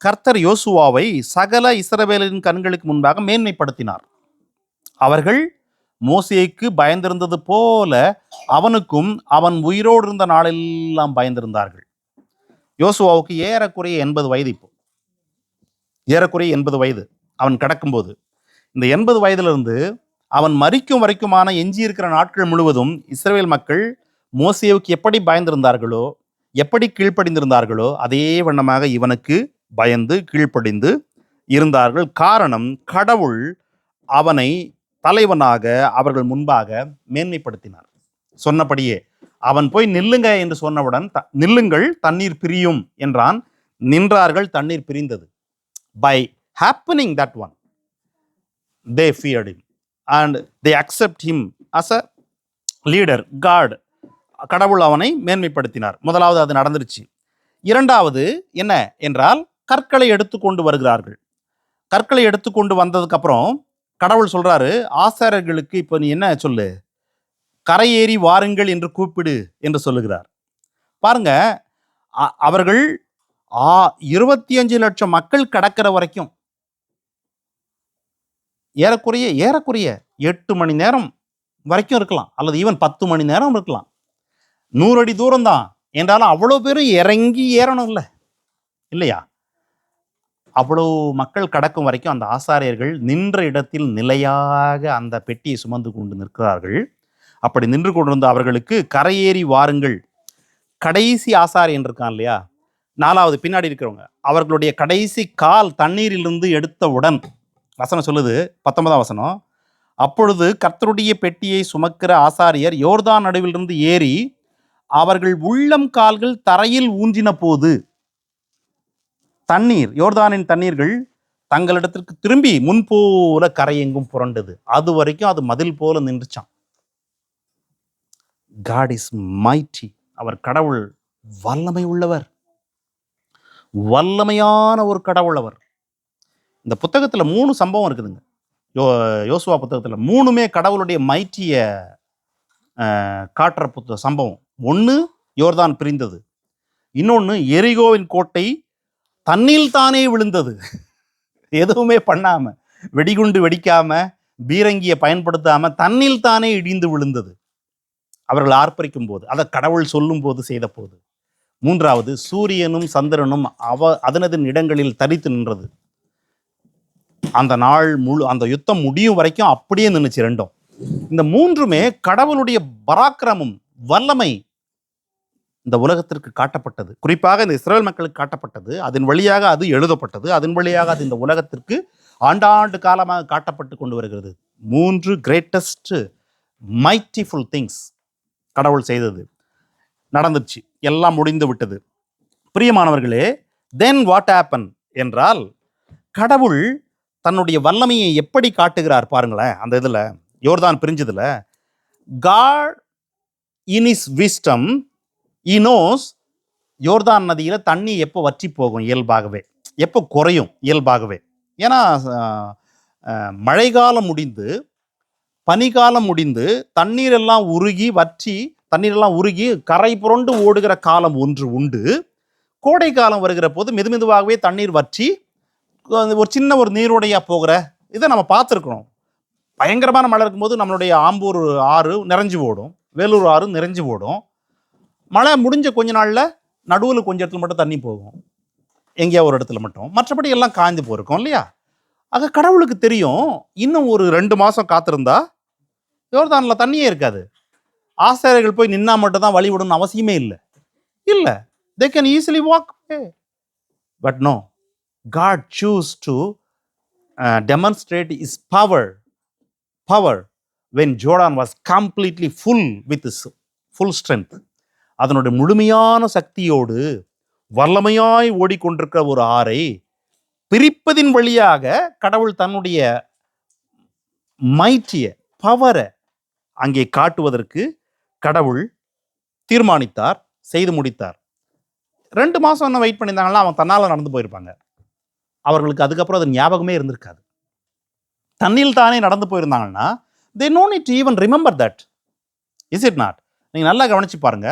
கர்த்தர் யோசுவாவை சகல இஸ்ரவேலின் கண்களுக்கு முன்பாக மேன்மைப்படுத்தினார். அவர்கள் மோசேக்கு பயந்திருந்தது போல அவனுக்கும் அவன் உயிரோடு இருந்த நாளெல்லாம் பயந்திருந்தார்கள். யோசுவாவுக்கு ஏறக்குறைய 80 வயது. இப்போ ஏறக்குறைய 80 வயது அவன் கிடக்கும்போது, இந்த 80 வயதிலிருந்து அவன் மரிக்கும் வரைக்குமான எஞ்சி இருக்கிற நாட்கள் முழுவதும் இஸ்ரவேல் மக்கள் மோசேவுக்கு எப்படி பயந்திருந்தார்களோ, எப்படி கீழ்ப்படிந்திருந்தார்களோ, அதே வண்ணமாக இவனுக்கு பயந்து கீழ்ப்படிந்து இருந்தார்கள். காரணம், கடவுள் அவனை தலைவனாக அவர்கள் முன்பாக மேன்மைப்படுத்தினார். சொன்னபடியே அவன் போய் நில்லுங்க என்று சொன்னவுடன் நில்லுங்கள் தண்ணீர் பிரியும் என்றான். நின்றார்கள், தண்ணீர் பிரிந்தது. By happening that one, they feared him and they accept him as a leader. God கடவுள் அவனை மேன்மைப்படுத்தினார். முதலாவது அது நடந்துருச்சு. இரண்டாவது என்ன என்றால், கற்களை எடுத்துக்கொண்டு வருகிறார்கள். கற்களை எடுத்துக்கொண்டு வந்ததுக்கு அப்புறம் கடவுள் சொல்றாரு, ஆசாரியர்களுக்கு இப்போ நீ என்ன சொல்லு, கரையேறி வாருங்கள் என்று கூப்பிடு என்று சொல்லுகிறார். பாருங்க, அவர்கள் 25 லட்சம் மக்கள் கடக்கிற வரைக்கும் ஏறக்குறைய 8 மணி நேரம் வரைக்கும் இருக்கலாம், அல்லது ஈவன் 10 மணி நேரம் இருக்கலாம். 100 அடி தூரம் தான் என்றாலும் அவ்வளோ பேரும் இறங்கி ஏறணும் இல்லையா? அவ்வளோ மக்கள் கடக்கும் வரைக்கும் அந்த ஆசாரியர்கள் நின்ற இடத்தில் நிலையாக அந்த பெட்டியை சுமந்து கொண்டு நிற்கிறார்கள். அப்படி நின்று கொண்டிருந்த அவர்களுக்கு கரையேறி வாருங்கள். கடைசி ஆசாரியன் இருக்கான் இல்லையா, 4வது பின்னாடி இருக்கிறவங்க, அவர்களுடைய கடைசி கால் தண்ணீரிலிருந்து எடுத்தவுடன் வசனம் சொல்லுது, 19ஆம் வசனம், அப்பொழுது கர்த்தருடைய பெட்டியை சுமக்கிற ஆசாரியர் யோர்தான் நடுவிலிருந்து ஏறி அவர்கள் உள்ளம் கால்கள் தரையில் ஊன்றின போது யோர்தானின் தண்ணீர்கள் தங்களிடத்திற்கு திரும்பி முன்போல கரையெங்கும் புரண்டது. அது வரைக்கும் அது மதில் போல நின்றுச்சான். God is mighty. அவர் கடவுள் வல்லமை உள்ளவர், வல்லமையான ஒரு கடவுள் அவர். இந்த புத்தகத்தில் 3 சம்பவம் இருக்குதுங்க. யோசுவா புத்தகத்தில் 3மே கடவுளுடைய மைட்டிய காட்டுற சம்பவம். ஒன்று யோர்தான் பிரிந்தது, இன்னொன்று எரிகோவின் கோட்டை தண்ணில் தானே விழுந்தது, எதுவுமே பண்ணாம, வெடிகுண்டு வெடிக்காம, பீரங்கியை பயன்படுத்தாம தண்ணில் தானே இடிந்து விழுந்தது அவர்கள் ஆர்ப்பரிக்கும் போது, அதை கடவுள் சொல்லும் போது செய்த போது. 3வது சூரியனும் சந்திரனும் அதனதின் இடங்களில் தரித்து நின்றது. அந்த நாள் அந்த யுத்தம் முடியும் வரைக்கும் அப்படியே நின்றுச்சு ரெண்டும். இந்த 3மே கடவுளுடைய பராக்கிரமம், வல்லமை இந்த உலகத்திற்கு காட்டப்பட்டது. குறிப்பாக இந்த இஸ்ரேல் மக்களுக்கு காட்டப்பட்டது. அதன் வழியாக அது எழுதப்பட்டது. அதன் வழியாக அது இந்த உலகத்திற்கு ஆண்டாண்டு காலமாக காட்டப்பட்டு கொண்டு வருகிறது. 3 கிரேட்டஸ்ட் மைட்டிஃபுல் திங்ஸ் கடவுள் செய்தது, நடந்துச்சு, எல்லாம் முடிந்து விட்டது. பிரியமானவர்களே, தென் வாட் ஹேப்பன் என்றால், கடவுள் தன்னுடைய வல்லமையை எப்படி காட்டுகிறார் பாருங்களேன். அந்த இதில் யோர்தான் பிரிஞ்சதுல, God in his wisdom he knows யோர்தான் நதியில் தண்ணி எப்போ வற்றி போகும் இயல்பாகவே, எப்போ குறையும் இயல்பாகவே. ஏன்னா மழைக்காலம் முடிந்து பனிக்காலம் முடிந்து தண்ணீரெல்லாம் உருகி கரை புரண்டு ஓடுகிற காலம் ஒன்று உண்டு. கோடை காலம் வருகிற போது மெதுமெதுவாகவே தண்ணீர் வற்றி ஒரு சின்ன ஒரு நீரோடையாக போகிற இதை நம்ம பார்த்துருக்கணும். பயங்கரமான மழை இருக்கும்போது நம்மளுடைய ஆம்பூர் ஆறு நிறைஞ்சு ஓடும், வேலூர் ஆறு நிறைஞ்சு ஓடும். மழை முடிஞ்ச கொஞ்ச நாளில் நடுவில் கொஞ்சம் இடத்துல மட்டும் தண்ணி போகும், எங்கேயா ஒரு இடத்துல மட்டும், மற்றபடி எல்லாம் காய்ந்து போயிருக்கோம் இல்லையா? ஆக கடவுளுக்கு தெரியும், இன்னும் ஒரு 2 மாதம் காத்திருந்தா யோர்தானில் தண்ணியே இருக்காது. ஆசாரியர்கள் போய் நின்னா மட்டும் தான் வழி விடணும்னு அவசியமே இல்லை. they can easily walk away. But no, God choose to demonstrate his power when Jordan was completely full with his full strength. அதனுடைய முழுமையான சக்தியோடு வல்லமையாய் ஓடிக்கொண்டிருக்கிற ஒரு ஆறை பிரிப்பதின் வழியாக கடவுள் தன்னுடைய மைட்டிய பவரை அங்கே காட்டுவதற்கு கடவுள் தீர்மானித்தார், செய்து முடித்தார். 2 மாதம் என்ன வெயிட் பண்ணியிருந்தாங்கன்னா அவன் தன்னால் நடந்து போயிருப்பாங்க. அவர்களுக்கு அதுக்கப்புறம் அது ஞாபகமே இருந்திருக்காது. தண்ணில் தானே நடந்து போயிருந்தாங்கன்னா they no need to even remember that. Is it not? நீங்கள் நல்லா கவனிச்சு பாருங்க.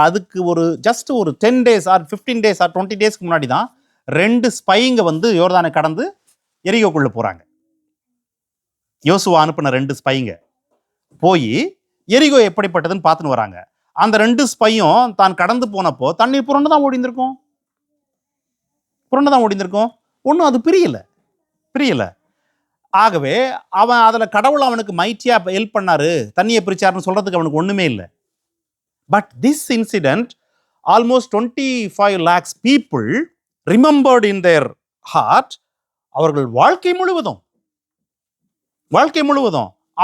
அதுக்கு ஜஸ்ட் ஒரு 10 days ஆர் 15 days ஆர் 20 டேஸ்க்கு முன்னாடி தான் 2 ஸ்பைங்க வந்து யோர்தானை கடந்து எரிகோக்குள்ள போகிறாங்க. யோசுவா அனுப்பின 2 ஸ்பைங்க போய் எரிகோ எப்படிப்பட்டதுன்னு பார்த்துன்னு வராங்க. அந்த 2 ஸ்பையும் தான் கடந்து போனப்போ தண்ணீர் புரண்டு தான் ஓடிந்திருக்கும். ஒன்றும் அது பிரியல. ஆகவே அவன் அதில் கடவுள் அவனுக்கு மைட்டியாக ஹெல்ப் பண்ணாரு, தண்ணியை பிரிச்சாருன்னு சொல்றதுக்கு அவனுக்கு ஒன்றுமே இல்லை. But this incident almost 25 lakhs people remembered in their heart. அவர்கள் வாழ்க்கை முழுவதும்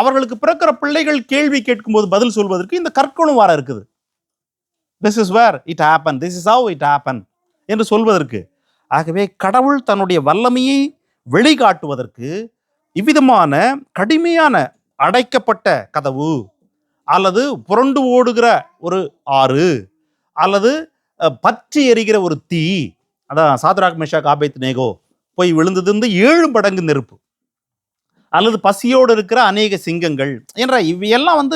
அவர்களுக்கு பிறக்கிற பிள்ளைகள் கேள்வி கேட்கும்போது பதில் சொல்வதற்கு இந்த கற்களும் வர இருக்குது. This is where it happened, this is how it happened என்று சொல்வதற்கு. ஆகவே கடவுள் தன்னுடைய வல்லமையை வெளிக்காட்டுவதற்கு இவ்விதமான கடுமையான அடைக்கப்பட்ட கதவு, அல்லது புரண்டு ஓடுகிற ஒரு ஆறு, அல்லது பற்றி எரிகிற ஒரு தீ, அதான் சாத்ராக் மேஷாக் ஆபேத்நேகோ போய் விழுந்தது 7 மடங்கு நெருப்பு, அல்லது பசியோடு இருக்கிற அநேக சிங்கங்கள் என்ற இவையெல்லாம்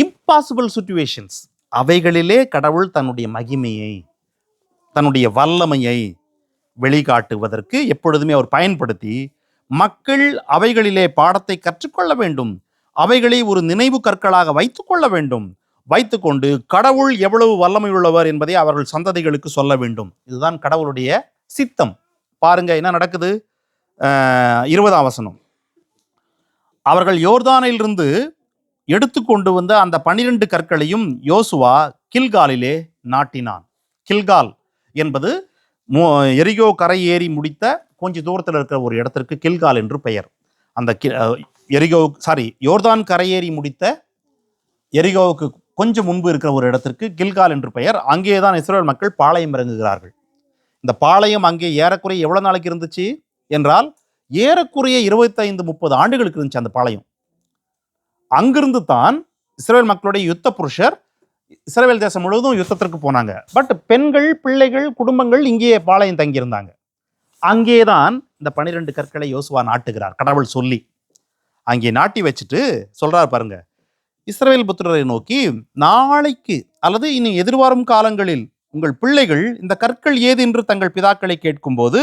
இம்பாசிபிள் சிச்சுவேஷன்ஸ். அவைகளிலே கடவுள் தன்னுடைய மகிமையை, தன்னுடைய வல்லமையை வெளிக்காட்டுவதற்கு எப்பொழுதுமே அவர் பயன்படுத்தி, மக்கள் அவைகளிலே பாடத்தை கற்றுக்கொள்ள வேண்டும், அவைகளை ஒரு நினைவு கற்களாக வைத்துக்கொள்ள வேண்டும், வைத்துக்கொண்டு கடவுள் எவ்வளவு வல்லமை உள்ளவர் என்பதை அவர்கள் சந்ததிகளுக்கு சொல்ல வேண்டும். இதுதான் கடவுளுடைய சித்தம். பாருங்க என்ன நடக்குது. 20ஆம் வசனம். அவர்கள் யோர்தானிலிருந்து எடுத்துக்கொண்டு வந்த அந்த 12 கற்களையும் யோசுவா கில்காலிலே நாட்டினான். கில்கால் என்பது எரிகோ கரை ஏறி முடித்த கொஞ்ச தூரத்தில் இருக்கிற ஒரு இடத்திற்கு கில்கால் என்று பெயர். அந்த யோர்தான் கரையேறி முடித்த எரிகோவுக்கு கொஞ்சம் முன்பு இருக்கிற ஒரு இடத்திற்கு கில்கால் என்று பெயர். அங்கேதான் இஸ்ரவேல் மக்கள் பாளையம் இறங்குகிறார்கள். இந்த பாளையம் அங்கே ஏறக்குறைய எவ்வளவு நாளைக்கு இருந்துச்சு என்றால், ஏறக்குறைய 25-30 ஆண்டுகளுக்கு இருந்துச்சு அந்த பாளையம். அங்கிருந்து தான் இஸ்ரவேல் மக்களுடைய யுத்த புருஷர் இஸ்ரவேல் தேசம் முழுவதும் யுத்தத்திற்கு போனாங்க. பட் பெண்கள், பிள்ளைகள், குடும்பங்கள் இங்கே பாளையம் தங்கியிருந்தாங்க. அங்கேதான் இந்த 12 கற்களை யோசுவா நாட்டுகிறார். கடவுள் சொல்லி அங்கே நாட்டி வச்சுட்டு சொல்றார் பாருங்க, இஸ்ரவேல் புத்திரரை நோக்கி, நாளைக்கு அல்லது இனி எதிர்வரும் காலங்களில் உங்கள் பிள்ளைகள் இந்த கற்கள் ஏது என்று தங்கள் பிதாக்களை கேட்கும்போது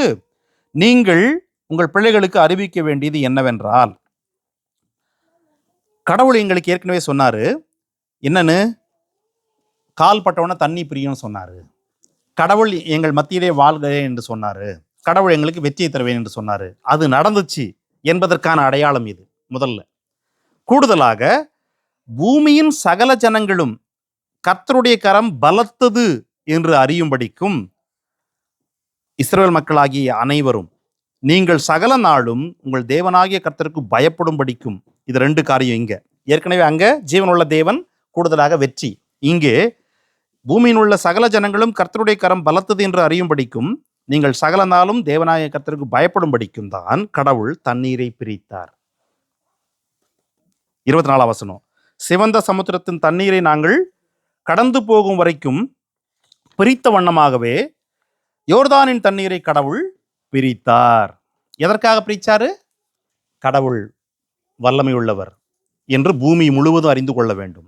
நீங்கள் உங்கள் பிள்ளைகளுக்கு அறிவிக்க வேண்டியது என்னவென்றால், கடவுள் எங்களுக்கு ஏற்கனவே சொன்னாரு, என்னன்னு, கால் பட்டவன தண்ணி பிரியும் சொன்னாரு, கடவுள் எங்கள் மத்தியிலே வாழ்கிறேன் என்று சொன்னாரு, கடவுள் எங்களுக்கு வெற்றியை தருவேன் என்று சொன்னாரு. அது நடந்துச்சு என்பதற்கான அடையாளம் இது. முதல்ல கூடுதலாக பூமியின் சகல ஜனங்களும் கர்த்தருடைய கரம் பலத்தது என்று அறியும்படிக்கும் இஸ்ரவேல் மக்களாகிய அனைவரும் நீங்கள் சகல நாளும் உங்கள் தேவனாகிய கர்த்தருக்கு பயப்படும்படிக்கும். இது 2 காரியம். இங்க ஏற்கனவே அங்க ஜீவனுள்ள தேவன், கூடுதலாக வெற்றி. இங்கே பூமியில் உள்ள சகல ஜனங்களும் கர்த்தருடைய கரம் பலத்தது என்று அறியும்படிக்கும் நீங்கள் சகல நாளும் தேவனாகிய கர்த்தருக்கு பயப்படும்படிக்கும் தான் கடவுள் தண்ணீரை பிரித்தார். 24ஆம் வசனம். சிவந்த சமுத்திரத்தின் தண்ணீரை நாங்கள் கடந்து போகும் வரைக்கும் பிரித்த வண்ணமாகவே யோர்தானின் தண்ணீரை கடவுள் பிரித்தார். எதற்காக பிரித்தாரு? கடவுள் வல்லமை உள்ளவர் என்று பூமி முழுவதும் அறிந்து கொள்ள வேண்டும்.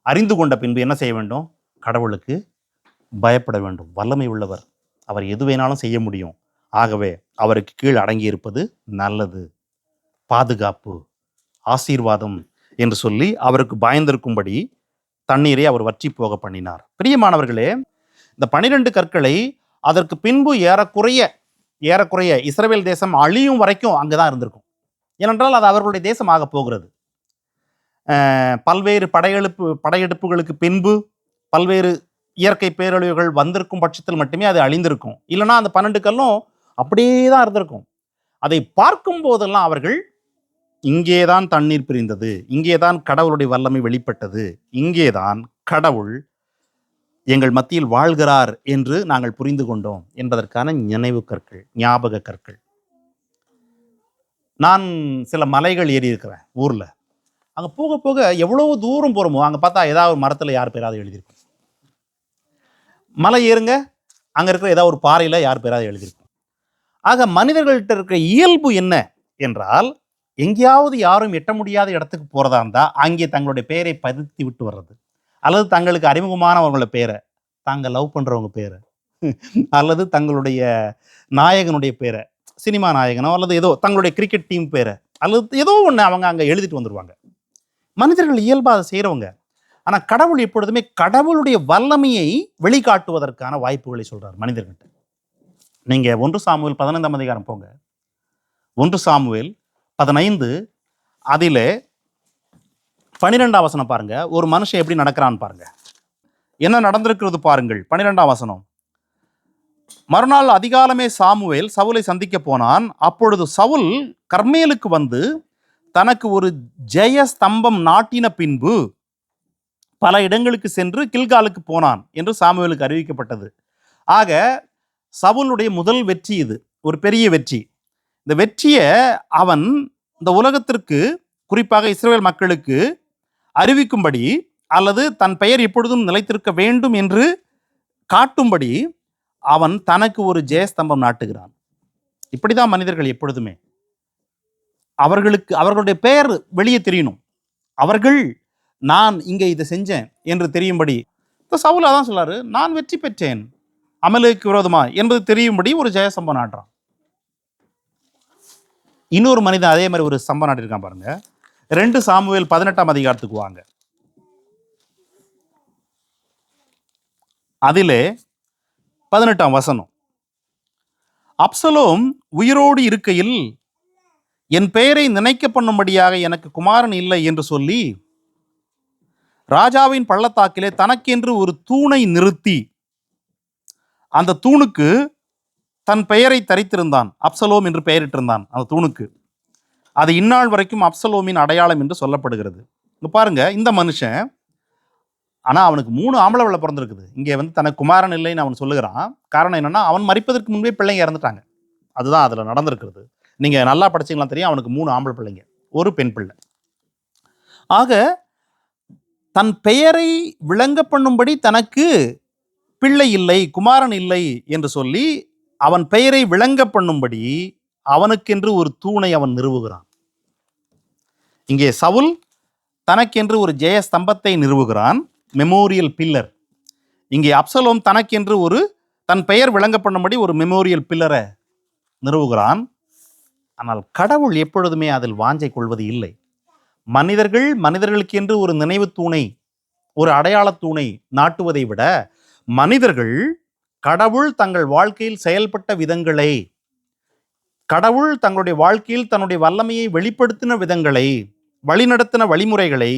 அறிந்து கொண்ட பின்பு என்ன செய்ய வேண்டும்? கடவுளுக்கு பயப்பட வேண்டும். வல்லமை உள்ளவர், அவர் எது வேணாலும் செய்ய முடியும். ஆகவே அவருக்கு கீழ் அடங்கி இருப்பது நல்லது, பாதுகாப்பு, ஆசீர்வாதம் என்று சொல்லி அவருக்கு பயந்திருக்கும்படி தண்ணீரை அவர் வற்றி போக பண்ணினார். பிரியமானவர்களே, இந்த 12 கற்களை அதற்கு பின்பு ஏறக்குறைய இஸ்ரவேல் தேசம் அழியும் வரைக்கும் அங்கதான் இருந்திருக்கும். ஏனென்றால் அது அவர்களுடைய தேசமாக போகிறது. பல்வேறு படையெடுப்புகளுக்கு பின்பு பல்வேறு இயற்கை பேரழிவுகள் வந்திருக்கும் பட்சத்தில் மட்டுமே அது அழிந்திருக்கும். இல்லைன்னா அந்த 12 கல்லும் அப்படியே தான் இருந்திருக்கும். அதை பார்க்கும் போதெல்லாம் அவர்கள், இங்கேதான் தண்ணீர் பிரிந்தது, இங்கேதான் கடவுளுடைய வல்லமை வெளிப்பட்டது, இங்கேதான் கடவுள் எங்கள் மத்தியில் வாழ்கிறார் என்று நாங்கள் புரிந்து கொண்டோம் என்பதற்கான நினைவு கற்கள், ஞாபக கற்கள். நான் சில மலைகள் ஏறி இருக்கிறேன் ஊர்ல. அங்க போக போக எவ்வளவு தூரம் போறோமோ அங்க பார்த்தா ஏதாவது ஒரு மரத்துல யார் பேராவது எழுதியிருக்கும். மலை ஏறுங்க, அங்க இருக்கிற ஏதாவது ஒரு பாறையில யார் பேராவது எழுதியிருக்கும். ஆக மனிதர்கள்ட்ட இருக்கிற இயல்பு என்ன என்றால், எங்கேயாவது யாரும் எட்ட முடியாத இடத்துக்கு போறதா இருந்தா அங்கே தங்களுடைய பெயரை பதித்து விட்டு வர்றது, அல்லது தங்களுக்கு அறிமுகமானவங்களோட பேரை, தாங்க லவ் பண்றவங்க பேரை, அல்லது தங்களுடைய நாயகனுடைய பேரை, சினிமா நாயகனோ அல்லது ஏதோ தங்களுடைய கிரிக்கெட் டீம் பேரை, அல்லது ஏதோ ஒன்று அவங்க அங்கே எழுதிட்டு வந்துடுவாங்க. மனிதர்கள் இயல்பாக அதை செய்கிறவங்க. ஆனால் கடவுள் எப்பொழுதுமே கடவுளுடைய வல்லமையை வெளிக்காட்டுவதற்கான வாய்ப்புகளை சொல்றார் மனிதர்கிட்ட. நீங்க 1 சாமுவேல் 15ஆம் அதிகாரம் போங்க. 1 சாமுவேல் 15 அதில் 12ஆம் வசனம் பாருங்க. ஒரு மனுஷன் எப்படி நடக்கிறான்னு பாருங்க. என்ன நடந்திருக்கிறது பாருங்கள். 12ஆம் வசனம். மறுநாள் அதிகாலமே சாமுவேல் சவுலை சந்திக்க போனான். அப்பொழுது சவுல் கர்மேலுக்கு வந்து தனக்கு ஒரு ஜெய ஸ்தம்பம் நாட்டின பின்பு பல இடங்களுக்கு சென்று கில்காலுக்கு போனான் என்று சாமுவேலுக்கு அறிவிக்கப்பட்டது. ஆக சவுலுடைய முதல் வெற்றி இது, ஒரு பெரிய வெற்றி. இந்த வெற்றியை அவன் இந்த உலகத்திற்கு, குறிப்பாக இஸ்ரவேல் மக்களுக்கு அறிவிக்கும்படி அல்லது தன் பெயர் எப்பொழுதும் நிலைத்திருக்க வேண்டும் என்று காட்டும்படி அவன் தனக்கு ஒரு ஜெயஸ்தம்பம் நாட்டுகிறான். இப்படிதான் மனிதர்கள் எப்பொழுதுமே அவர்களுடைய பெயர் வெளியே தெரியணும். அவர்கள் நான் இங்கே இதை செஞ்சேன் என்று தெரியும்படி. இப்போ சவுல் அதான் சொல்றாரு, நான் வெற்றி பெற்றேன் அமலேக்கு விரோதமா என்பது தெரியும்படி ஒரு ஜெயஸ்தம்பம் நாட்டுறான். இன்னொரு மனிதன் அதே மாதிரி ஒரு ஸ்தம்பம் நாட்டிருக்கான் பாருங்க. 2 சாமுவேல் 18ஆம் அதிகாரத்துக்கு வாங்க. அதிலே 18ஆம் வசனம். அப்சலோம் உயிரோடு இருக்கையில் என் பெயரை நினைக்க பண்ணும்படியாக எனக்கு குமாரன் இல்லை என்று சொல்லி ராஜாவின் பள்ளத்தாக்கிலே தனக்கென்று ஒரு தூணை நிறுத்தி அந்த தூணுக்கு தன் பெயரை தரித்திருந்தான். அப்சலோம் என்று பெயரிட்டிருந்தான் அந்த தூணுக்கு. அது இந்நாள் வரைக்கும் அப்சலோமின் அடையாளம் என்று சொல்லப்படுகிறது. இங்க பாருங்க, இந்த மனுஷன் ஆனா அவனுக்கு 3 ஆம்பளை பிள்ளை பிறந்திருக்குது. இங்கே தனக்கு குமாரன் இல்லைன்னு அவன் சொல்லுகிறான். காரணம் என்னன்னா, அவன் மரிப்பதற்கு முன்பே பிள்ளைங்க இறந்துட்டாங்க. அதுதான் அதுல நடந்திருக்கிறது. நீங்க நல்லா படிச்சீங்களா தெரியும். அவனுக்கு 3 ஆம்பளை பிள்ளைங்க, ஒரு பெண் பிள்ளை. ஆக தன் பெயரை விளங்க பண்ணும்படி தனக்கு பிள்ளை இல்லை, குமாரன் இல்லை என்று சொல்லி அவன் பெயரை விளங்க பண்ணும்படி அவனுக்கென்று ஒரு தூணை அவன் நிறுவுகிறான். இங்கே சவுல் தனக்கென்று ஒரு ஜெய ஸ்தம்பத்தை நிறுவுகிறான், மெமோரியல் பில்லர். இங்கே அப்சலோம் தனக்கென்று தன் பெயர் விளங்க பண்ணும்படி ஒரு மெமோரியல் பில்லரை நிறுவுகிறான். ஆனால் கடவுள் எப்பொழுதுமே அதில் வாஞ்சை கொள்வது இல்லை. மனிதர்களுக்கென்று ஒரு நினைவு தூணை, ஒரு அடையாள தூணை நாட்டுவதை விட மனிதர்கள் கடவுள் தங்கள் வாழ்க்கையில் செயல்பட்ட விதங்களை, கடவுள் தங்களுடைய வாழ்க்கையில் தன்னுடைய வல்லமையை வெளிப்படுத்தின விதங்களை, வழிநடத்தின வழிமுறைகளை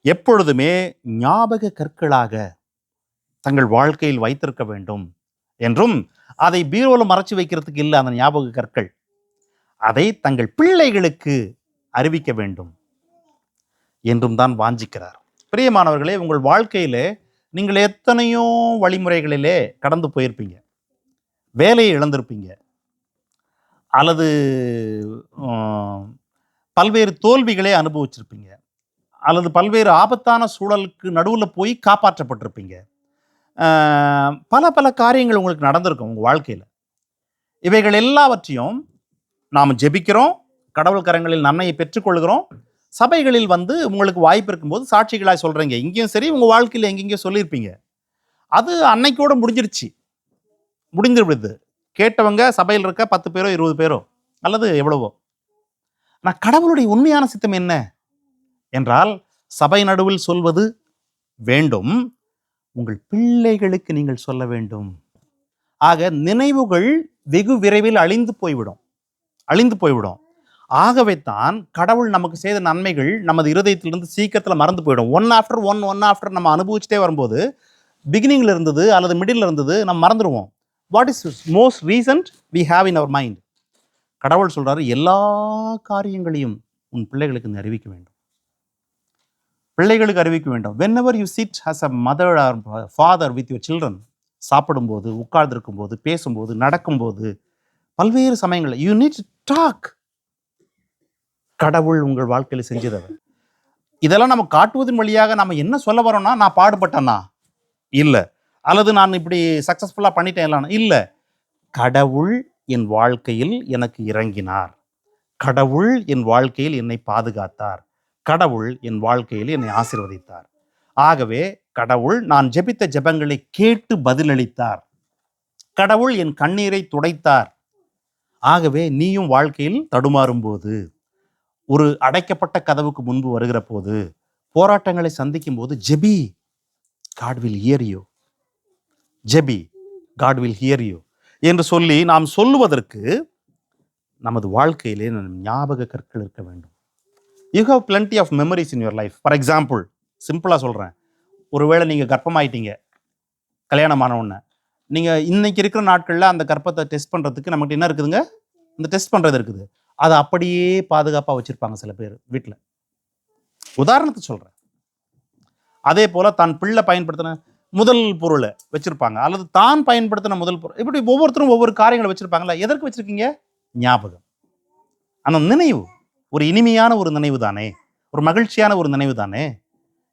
எப்பொழுதுமே ஞாபக கற்களாக தங்கள் வாழ்க்கையில் வைத்திருக்க வேண்டும் என்றும், அதை பீரோல மறைச்சு வைக்கிறதுக்கு இல்லை அந்த ஞாபக கற்கள், அதை தங்கள் பிள்ளைகளுக்கு அறிவிக்க வேண்டும் என்றும் தான் வாஞ்சிக்கிறார். பிரியமானவர்களே, உங்கள் வாழ்க்கையிலே நீங்கள் எத்தனையோ வழிமுறைகளிலே கடந்து போயிருப்பீங்க. வேலையை இழந்திருப்பீங்க, அல்லது பல்வேறு தோல்விகளை அனுபவிச்சிருப்பீங்க, அல்லது பல்வேறு ஆபத்தான சூழலுக்கு நடுவில் போய் காப்பாற்றப்பட்டிருப்பீங்க. பல பல காரியங்கள் உங்களுக்கு நடந்திருக்கும் உங்கள் வாழ்க்கையில். இவைகள் எல்லாவற்றையும் நாம் ஜெபிக்கிறோம், கடவுள் கரங்களில் நன்மையை பெற்றுக்கொள்கிறோம். சபைகளில் உங்களுக்கு வாய்ப்பு இருக்கும்போது சாட்சிகளாக சொல்கிறீங்க. இங்கேயும் சரி, உங்கள் வாழ்க்கையில் எங்கெங்கேயும் சொல்லியிருப்பீங்க. அது அன்னைக்கோடு முடிஞ்சிருது. கேட்டவங்க சபையில் இருக்க 10 பேரோ 20 பேரோ அல்லது எவ்வளவோ. ஆனால் கடவுளுடைய உண்மையான சித்தம் என்ன என்றால், சபை நடுவில் சொல்வது வேண்டும், உங்கள் பிள்ளைகளுக்கு நீங்கள் சொல்ல வேண்டும். ஆக நினைவுகள் வெகு விரைவில் அழிந்து போய்விடும். ஆகவே தான் கடவுள் நமக்கு செய்த நன்மைகள் நமது இருதயத்திலிருந்து சீக்கிரத்தில் மறந்து போயிடும். ஒன் ஆஃப்டர் நம்ம அனுபவிச்சுட்டே வரும்போது, பிகினிங்ல இருந்தது அல்லது மிடில் இருந்தது நம்ம மறந்துடுவோம். What is most recent we have in our mind. கடவுள் சொல்றாரு, எல்லா காரியங்களையும் உன் பிள்ளைகளுக்கு நீ அறிவிக்க வேண்டும். whenever you sit as a mother or father with your children, சாப்பிடும்போது, உட்கார்ந்திருக்கும் போது, பேசும்போது, நடக்கும்போது, பல்வேறு சமயங்களில் you need to talk. கடவுள் உங்கள் வாழ்க்கையில் செஞ்சது. இதெல்லாம் நம்ம காட்டுவதன் வழியாக நம்ம என்ன சொல்ல வரோம்னா, நான் பாடுபட்டேன்னா இல்லை, அல்லது நான் இப்படி சக்சஸ்ஃபுல்லாக பண்ணிட்டேன் இல்லை. கடவுள் என் வாழ்க்கையில் எனக்கு இறங்கினார், கடவுள் என் வாழ்க்கையில் என்னை பாதுகாத்தார், கடவுள் என் வாழ்க்கையில் என்னை ஆசீர்வதித்தார். ஆகவே கடவுள் நான் ஜெபித்த ஜெபங்களை கேட்டு பதிலளித்தார், கடவுள் என் கண்ணீரை துடைத்தார். ஆகவே நீயும் வாழ்க்கையில் தடுமாறும் போது, ஒரு அடைக்கப்பட்ட கதவுக்கு முன்பு வருகிற போது, போராட்டங்களை சந்திக்கும் போது, ஜெபி, God will hear you. ஜெபி, God will hear you என்று சொல்லி நாம் சொல்லுவதற்கு நமது வாழ்க்கையிலே ஞாபக கற்கள் இருக்க வேண்டும். You have plenty of memories in your life. For example, சிம்பிளாக சொல்கிறேன், ஒருவேளை நீங்கள் கர்ப்பமாயிட்டீங்க, கல்யாணமான உடனே, நீங்கள் இன்னைக்கு இருக்கிற நாட்களில் அந்த கர்ப்பத்தை டெஸ்ட் பண்ணுறதுக்கு நம்மகிட்ட என்ன இருக்குதுங்க, இந்த டெஸ்ட் பண்ணுறது இருக்குது. அதை அப்படியே பாதுகாப்பாக வச்சுருப்பாங்க சில பேர் வீட்டில். உதாரணத்துக்கு சொல்கிறேன். அதே போல் தான் பிள்ளை பயன்படுத்தின முதல் பொருளை வச்சுருப்பாங்க, அல்லது தான் பயன்படுத்தின முதல் பொருள், இப்படி ஒவ்வொருத்தரும் ஒவ்வொரு காரியங்களை வச்சுருப்பாங்களா. எதற்கு வச்சுருக்கீங்க? ஞாபகம். அந்த நினைவு ஒரு இனிமையான ஒரு நினைவு தானே, ஒரு மகிழ்ச்சியான ஒரு நினைவு தானே.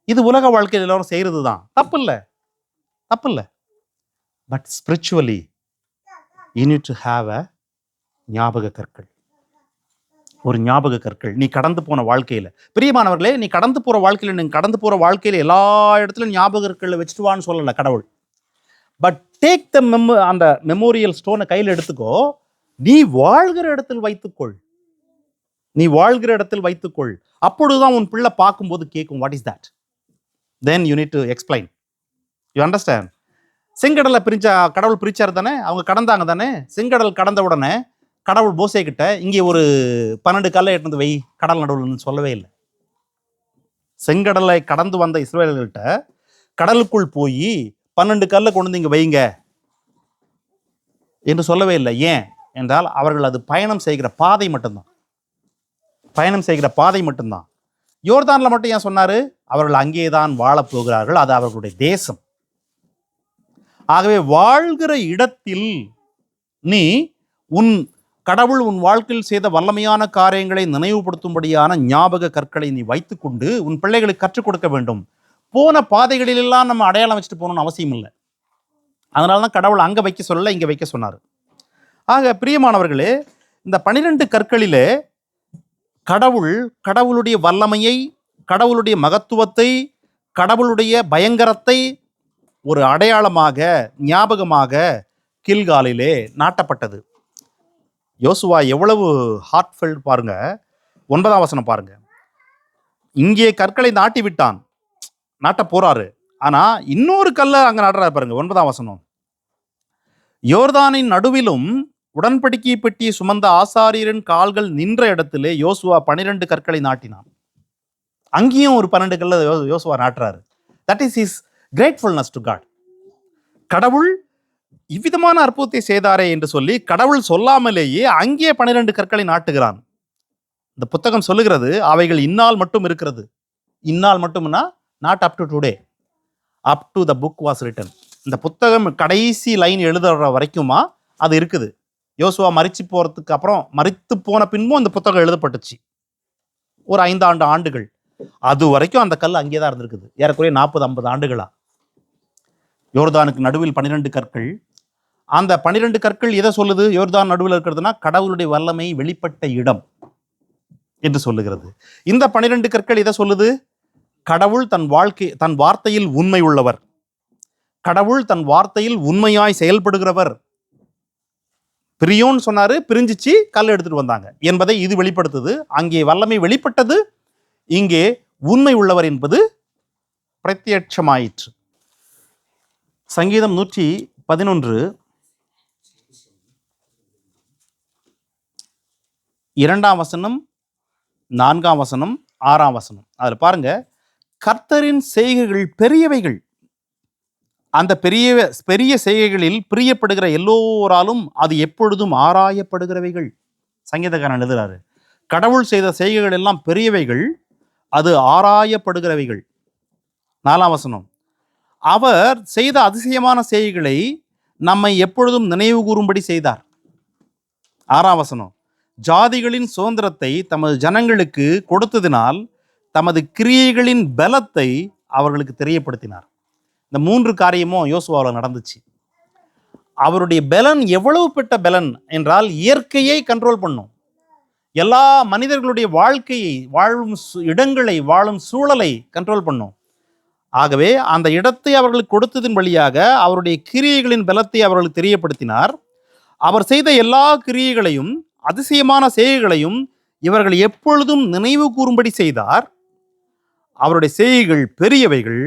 இது உலக வாழ்க்கையில் எல்லாரும் செய்யறது தான், தப்பு இல்லை, தப்பு இல்லை. But spiritually you need to have a ஞாபக கற்கள், ஒரு ஞாபக கற்கள். நீ கடந்து போன வாழ்க்கையில, பிரியமானவர்களே, நீ கடந்து போற வாழ்க்கையில, நீங்க கடந்து போற வாழ்க்கையில எல்லா இடத்துலையும் ஞாபக கற்களை வச்சுட்டு வான்னு சொல்லல கடவுள். பட் டேக் த அந்த மெமோரியல் ஸ்டோனை கையில் எடுத்துக்கோ, நீ வாழ்கிற இடத்தில் வைத்துக்கொள், நீ வாழ்கிற இடத்தில் வைத்துக்கொள். அப்பொழுதுதான் உன் பிள்ளை பார்க்கும்போது கேட்கும், what is that? Then you need to explain. You understand? செங்கடலை கடவுள் பிரிச்சார் தானே, அவங்க கடந்தாங்க தானே. செங்கடல் கடந்த உடனே கடவுள் மோசே கிட்ட இங்கே ஒரு 12 கல்லை எடுத்து வை கடல் நடுவுலன்னு சொல்லவே இல்லை. செங்கடலை கடந்து வந்த இஸ்ரவேலர்கள்ட்ட கடலுக்குள் போய் 12 கல்லை கொண்டு வந்து இங்க வைங்க என்று சொல்லவே இல்லை. ஏன் என்றால் அவர்கள் அது பயணம் செய்கிற பாதை மட்டும்தான், பயணம் செய்கிற பாதை மட்டும்தான். யோர்தான்ல மட்டும் ஏன் சொன்னாரு? அவர்கள் அங்கேதான் வாழப் போகிறார்கள், அது அவர்களுடைய தேசம். ஆகவே வாழ்கிற இடத்தில் நீ உன் கடவுள் உன் வாழ்க்கையில் செய்த வல்லமையான காரியங்களை நினைவுபடுத்தும்படியான ஞாபக கற்களை நீ வைத்துக்கொண்டு உன் பிள்ளைகளுக்கு கற்றுக் கொடுக்க வேண்டும். போன பாதைகளிலெல்லாம் நம்ம அடையாளம் வச்சுட்டு போகணும்னு அவசியம் இல்லை. அதனால தான் கடவுள் அங்கே வைக்க சொல்லலை, இங்கே வைக்க சொன்னார். ஆக பிரியமானவர்களே, இந்த 12 கற்களிலே கடவுளுடைய வல்லமையை, கடவுளுடைய மகத்துவத்தை, கடவுளுடைய பயங்கரத்தை ஒரு அடையாளமாக, ஞாபகமாக கில்காலிலே நாட்டப்பட்டது. யோசுவா எவ்வளவு ஹார்ட்ஃபெல்ட் பாருங்க. 9ஆம் வசனம் பாருங்க. இங்கே கற்களை நாட்டி விட்டான், நாட்ட போறாரு. ஆனா இன்னொரு கல்லை அங்க நாட்டுறாரு பாருங்க. 9ஆம் வசனம். யோர்தானின் நடுவிலும் உடன்படிக்கை பெட்டியை சுமந்த ஆசாரியரின் கால்கள் நின்ற இடத்திலே யோசுவா 12 கற்களை நாட்டினான். அங்கேயும் ஒரு 12 கல்லை யோசுவா நாட்டுறாரு. That is his gratefulness to God. கடவுள் இவ்விதமான அற்புதத்தை செய்தாரே என்று சொல்லி கடவுள் சொல்லாமலேயே அங்கே 12 கற்களை நாட்டுகிறான். இந்த புத்தகம் சொல்லுகிறது அவைகள் இந்நாள் மட்டும் இருக்கிறது. இந்நாள் மட்டும்னா not up to today, up to the book was written. இந்த புத்தகம் கடைசி லைன் எழுதுற வரைக்குமா அது இருக்குது. யோசுவா மரித்து போன பின்பும் இந்த புத்தகம் எழுதப்பட்டுச்சு. ஒரு 5 ஆண்டுகள் அது வரைக்கும் அந்த கல் அங்கே தான் இருந்திருக்குது. ஏறக்குறைய 40-50 ஆண்டுகளா. யோர்தானுக்கு நடுவில் 12 கற்கள். அந்த 12 கற்கள் எதை சொல்லுது? யோர்தான் நடுவில் இருக்கிறதுனா கடவுளுடைய வல்லமை வெளிப்பட்ட இடம் என்று சொல்லுகிறது. இந்த 12 கற்கள் எதை சொல்லுது? கடவுள் தன் வார்த்தையில் உண்மை உள்ளவர், கடவுள் தன் வார்த்தையில் உண்மையாய் செயல்படுகிறவர். பிரியோன்னு சொன்னாரு, பிரிஞ்சிச்சு, கல் எடுத்துட்டு வந்தாங்க என்பதை இது வெளிப்படுத்துது. அங்கே வல்லமை வெளிப்பட்டது, இங்கே உண்மை உள்ளவர் என்பது பிரத்யட்சமாயிற்று. சங்கீதம் 111 2ஆம் வசனம், 4ஆம் வசனம், 6ஆம் வசனம். அதுல பாருங்க, கர்த்தரின் செய்கைகள் பெரியவைகள், அந்த பெரிய செய்கைகளில் பிரியப்படுகிற எல்லோராலும் அது எப்பொழுதும் ஆராயப்படுகிறவைகள். சங்கீதக்காரன் எழுதுறாரு, கடவுள் செய்த செய்கைகள் எல்லாம் பெரியவைகள், அது ஆராயப்படுகிறவைகள். 4ஆம் வசனம், அவர் செய்த அதிசயமான செய்கைகளை நம்மை எப்பொழுதும் நினைவு கூறும்படி செய்தார். 6ஆம் வசனம், ஜாதிகளின் சுதந்திரத்தை தமது ஜனங்களுக்கு கொடுத்ததினால் தமது கிரியைகளின் பலத்தை அவர்களுக்கு தெரியப்படுத்தினார். இந்த 3 காரியமும் யோசுவாவில் நடந்துச்சு. அவருடைய பலன் எவ்வளவு பெற்ற பலன் என்றால், இயற்கையை கண்ட்ரோல் பண்ணும், எல்லா மனிதர்களுடைய வாழ்க்கையை, வாழும் இடங்களை, வாழும் சூழலை கண்ட்ரோல் பண்ணும். ஆகவே அந்த இடத்தை அவர்களுக்கு கொடுத்ததின் வழியாக அவருடைய கிரியைகளின் பலத்தை அவர்களுக்கு தெரியப்படுத்தினார். அவர் செய்த எல்லா கிரியைகளையும், அதிசயமான செய்கைகளையும் இவர்கள் எப்பொழுதும் நினைவு கூறும்படி செய்தார். அவருடைய செய்கைகள் பெரியவைகள்,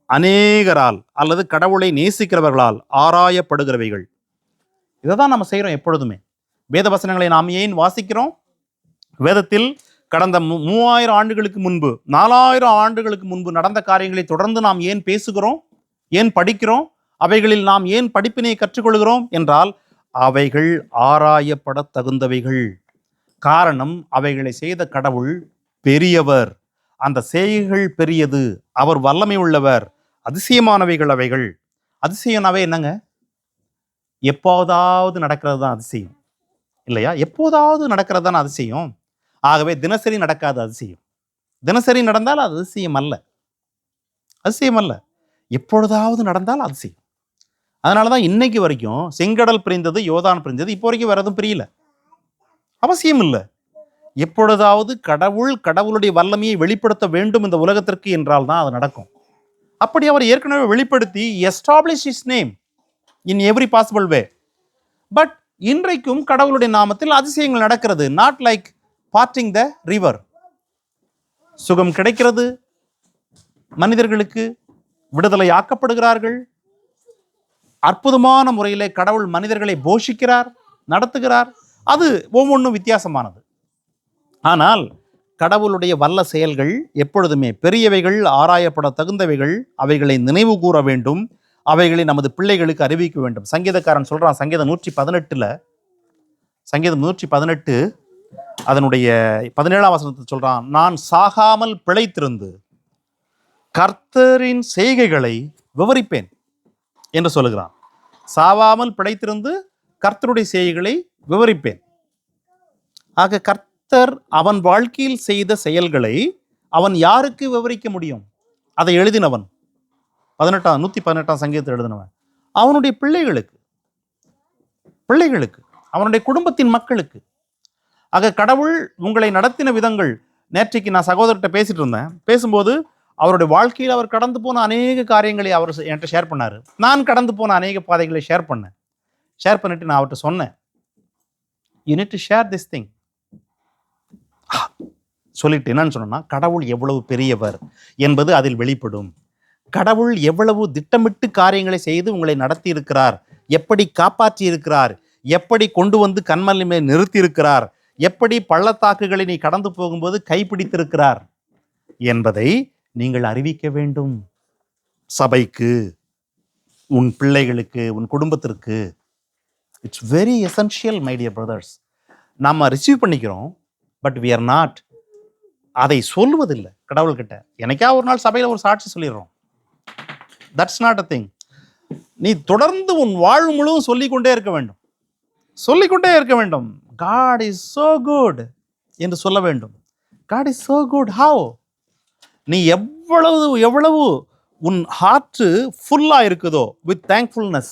அநேகரால் அல்லது கடவுளை நேசிக்கிறவர்களால் ஆராயப்படுகிறவைகள். இதை தான் நம்ம செய்கிறோம் எப்பொழுதுமே. வேத வசனங்களை நாம் ஏன் வாசிக்கிறோம்? வேதத்தில் கடந்த 3000 ஆண்டுகளுக்கு முன்பு, 4000 ஆண்டுகளுக்கு முன்பு நடந்த காரியங்களை தொடர்ந்து நாம் ஏன் பேசுகிறோம், ஏன் படிக்கிறோம்? அவைகளில் நாம் ஏன் படிப்பினை கற்றுக்கொள்கிறோம் என்றால், அவைகள் ஆராயப்பட தகுந்தவைகள். காரணம், அவைகளை செய்த கடவுள் பெரியவர், அந்த செய்கைகள் பெரியது, அவர் வல்லமை உள்ளவர், அதிசயமானவைகள் அவைகள். அதிசயம்னாவே என்னங்க? எப்போதாவது நடக்கிறது தான் அதிசயம், இல்லையா? எப்போதாவது நடக்கிறது தான் அதிசயம். ஆகவே தினசரி நடக்காத அதிசயம். தினசரி நடந்தால் அது அதிசயம் அல்ல, அதிசயம் அல்ல. எப்பொழுதாவது நடந்தால் அதிசயம். அதனால தான் இன்னைக்கு வரைக்கும் செங்கடல் பிரிந்தது, யோர்தான் பிரிந்தது, இப்போ வரைக்கும் வேற எதுவும் பிரியல. அவசியம் இல்லை. எப்பொழுதாவது கடவுளுடைய வல்லமையை வெளிப்படுத்த வேண்டும் இந்த உலகத்திற்கு என்றால் தான் அது நடக்கும். அப்படி அவர் ஏற்கனவே வெளிப்படுத்தி establish his name in every possible way. But இன்றைக்கும் கடவுளுடைய நாமத்தில் அதிசயங்கள் நடக்கிறது. Not like partying the river. சுகம் கிடைக்கிறது, மனிதர்களுக்கு விடுதலை ஆக்கப்படுகிறார்கள். அற்புதமான முறையிலே கடவுள் மனிதர்களை போஷிக்கிறார், நடத்துகிறார். அது ஒவ்வொன்றும் வித்தியாசமானது. ஆனால் கடவுளுடைய வல்ல செயல்கள் எப்பொழுதுமே பெரியவைகள், ஆராயப்பட தகுந்தவைகள். அவைகளை நினைவு கூற வேண்டும், அவைகளை நமது பிள்ளைகளுக்கு அறிவிக்க வேண்டும். சங்கீதக்காரன் சொல்றான், சங்கீதம் 118, சங்கீதம் 118 அதனுடைய 17ஆம் வசனத்தில் சொல்றான், நான் சாகாமல் பிழைத்திருந்து கர்த்தரின் செய்கைகளை விவரிப்பேன் என்று சொல்லுகிறான். சாவாமல் பிழைத்திருந்து கர்த்தருடைய செய்கைகளை விவரிப்பேன். ஆக கர்த்தர் அவன் வாழ்க்கையில் செய்த செயல்களை அவன் யாருக்கு விவரிக்க முடியும்? அதை எழுதினவன் 118ஆம் சங்கீதத்தில் எழுதினவன் அவனுடைய பிள்ளைகளுக்கு, அவனுடைய குடும்பத்தின் மக்களுக்கு. ஆக கடவுள் உங்களை நடத்தின விதங்கள், நேற்றைக்கு நான் சகோதரர்கிட்ட பேசிட்டு இருந்தேன். பேசும்போது அவருடைய வாழ்க்கையில் அவர் கடந்து போன அநேக காரியங்களை அவர் என்கிட்ட ஷேர் பண்ணார். நான் கடந்து போன அநேக பாதைகளை ஷேர் பண்ணிட்டு நான் அவர்கிட்ட சொன்னேன், you need to share this thing. சொல்லிட்டு என்னன்னு சொன்னா, கடவுள் எவ்வளவு பெரியவர் என்பது அதில் வெளிப்படும். கடவுள் எவ்வளவு திட்டமிட்டு காரியங்களை செய்து உங்களை நடத்தி இருக்கிறார், எப்படி காப்பாற்றி இருக்கிறார், எப்படி கொண்டு வந்து கண்மலை மேல் நிறுத்தி இருக்கிறார், எப்படி பள்ளத்தாக்குகளை நீ கடந்து போகும்போது கைப்பிடித்திருக்கிறார் என்பதை நீங்கள் அறிவிக்க வேண்டும். சபைக்கு, உன் பிள்ளைகளுக்கு, உன் குடும்பத்திற்கு. It's very essential my dear brothers. நம்ம ரிசீவ் பண்ணிக்கிறோம், பட் வி ஆர் நாட், அதை சொல்லுவதில்லை கடவுள்கிட்ட. எனக்கா ஒரு நாள் சபையில் ஒரு சாட்சி சொல்லிடுறோம். That's not a thing. நீ தொடர்ந்து உன் வாழ்வு முழுவதும் சொல்லிக்கொண்டே இருக்க வேண்டும். God is so good என்று சொல்ல வேண்டும். God is so good. How? நீ எவ்வளவு உன் ஹார்ட் ஃபுல்லா இருக்குதோ with thankfulness,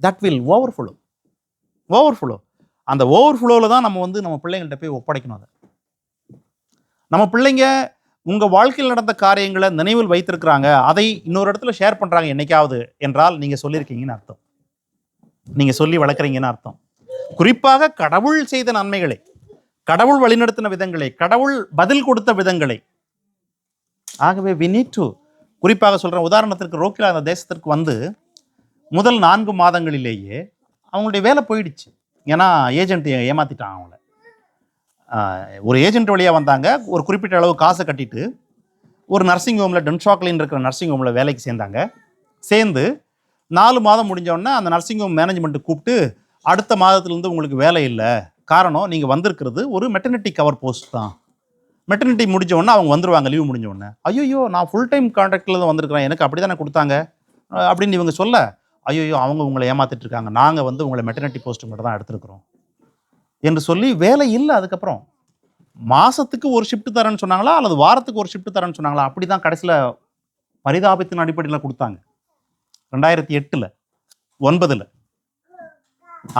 that will overflow. அந்த ஓவர்ஃப்ளோவில் தான் நம்ம பிள்ளைங்கள்ட்ட போய் ஒப்படைக்கணும். அதை நம்ம பிள்ளைங்க உங்க வாழ்க்கையில் நடந்த காரியங்களை நினைவில் வைத்திருக்கிறாங்க, அதை இன்னொரு இடத்துல ஷேர் பண்றாங்க என்னைக்காவது என்றால் நீங்க சொல்லியிருக்கீங்கன்னு அர்த்தம், நீங்க சொல்லி வளர்க்குறீங்கன்னு அர்த்தம். குறிப்பாக கடவுள் செய்த நன்மைகளை, கடவுள் வழிநடத்தின விதங்களை, கடவுள் பதில் கொடுத்த விதங்களை. ஆகவே we need to, குறிப்பாக சொல்றேன், உதாரணத்திற்கு ரோக்கிலா அந்த தேசத்திற்கு வந்து முதல் 4 மாதங்களிலேயே அவங்களுடைய வேலை போயிடுச்சு. ஏன்னா ஏஜென்ட் ஏமாத்திட்டான் அவங்கள. ஒரு ஏஜென்ட் வழியாக வந்தாங்க, ஒரு குறிப்பிட்ட அளவு காசை கட்டிட்டு ஒரு நர்சிங் ஹோமில், டென்ஷாக்லின் இருக்கிற நர்சிங் ஹோமில் வேலைக்கு சேர்ந்து 4 மாதம் முடிஞ்சோடனே அந்த நர்சிங் ஹோம் மேனேஜ்மெண்ட்டு கூப்பிட்டு, அடுத்த மாதத்துலேருந்து உங்களுக்கு வேலை இல்லை, காரணம் நீங்கள் வந்திருக்கிறது ஒரு மெட்டர்னிட்டி கவர் போஸ்ட் தான், மெட்டர்னிட்டி முடிஞ்சோடனே அவங்க வந்துடுவாங்க லீவ் முடிஞ்சோடனே. ஐயோ நான் ஃபுல் டைம் கான்ட்ராக்டில் தான் வந்திருக்கிறேன், எனக்கு அப்படி தானே கொடுத்தாங்க அப்படின்னு இவங்க சொல்ல, ஐயோ அவங்க உங்களை ஏமாத்திட்டு இருக்காங்க, நாங்கள் உங்களை மெட்டர்னிட்டி போஸ்ட்டு மட்டும் தான் எடுத்துருக்குறோம் என்று சொல்லி வேலை இல்லை. அதுக்கப்புறம் மாதத்துக்கு ஒரு ஷிஃப்ட் தரேன்னு சொன்னாங்களா அல்லது வாரத்துக்கு ஒரு ஷிஃப்ட் தரேன்னு சொன்னாங்களா, அப்படி தான் கடைசியில் பரிதாபத்தின் அடிப்படையில் கொடுத்தாங்க. 2008 9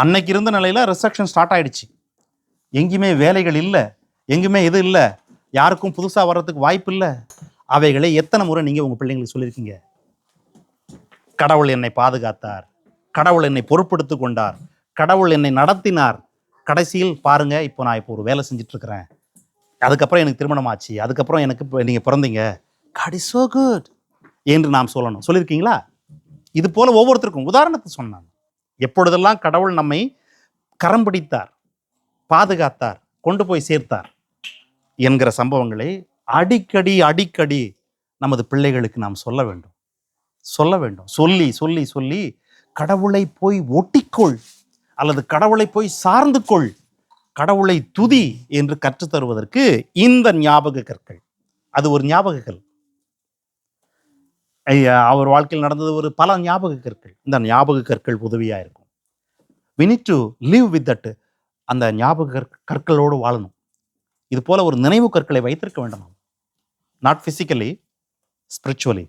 அன்னைக்கு இருந்த நிலையில் ரிசெக்ஷன் ஸ்டார்ட் ஆயிடுச்சு. எங்கேயுமே வேலைகள் இல்லை, எங்கேயுமே இது இல்லை, யாருக்கும் புதுசாக வர்றதுக்கு வாய்ப்பு இல்லை. அவைகளை எத்தனை முறை நீங்கள் உங்கள் பிள்ளைங்களுக்கு சொல்லியிருக்கீங்க? கடவுள் என்னை பாதுகாத்தார், கடவுள் என்னை பொறுப்படுத்தி கொண்டார், கடவுள் என்னை நடத்தினார். கடைசியில் பாருங்க, இப்போ நான் ஒரு வேலை செஞ்சுட்டு இருக்கிறேன், அதுக்கப்புறம் எனக்கு திருமணம் ஆச்சு, அதுக்கப்புறம் எனக்கு நீங்கள் பிறந்தீங்க, God is so good என்று நாம் சொல்லணும். சொல்லியிருக்கீங்களா? இது போல ஒவ்வொருத்தருக்கும் உதாரணத்தை சொன்னாங்க. எப்பொழுதெல்லாம் கடவுள் நம்மை கரம் பிடித்தார், பாதுகாத்தார், கொண்டு போய் சேர்த்தார் என்கிற சம்பவங்களை அடிக்கடி நமது பிள்ளைகளுக்கு நாம் சொல்ல வேண்டும். சொல்லி கடவுளை போய் ஒட்டிக்கொள் அல்லது கடவுளை போய் சார்ந்து கொள், கடவுளை துதி என்று கற்றுத்தருவதற்கு இந்த ஞாபக கற்கள், அது ஒரு ஞாபக கல். அவர் வாழ்க்கையில் நடந்தது ஒரு பல ஞாபக கற்கள். இந்த ஞாபக கற்கள் உதவியா இருக்கும். we need to live with that. அந்த ஞாபக கற்களோடு வாழணும். இது போல ஒரு நினைவு கற்களை வைத்திருக்க வேண்டும். Not physically, spiritually.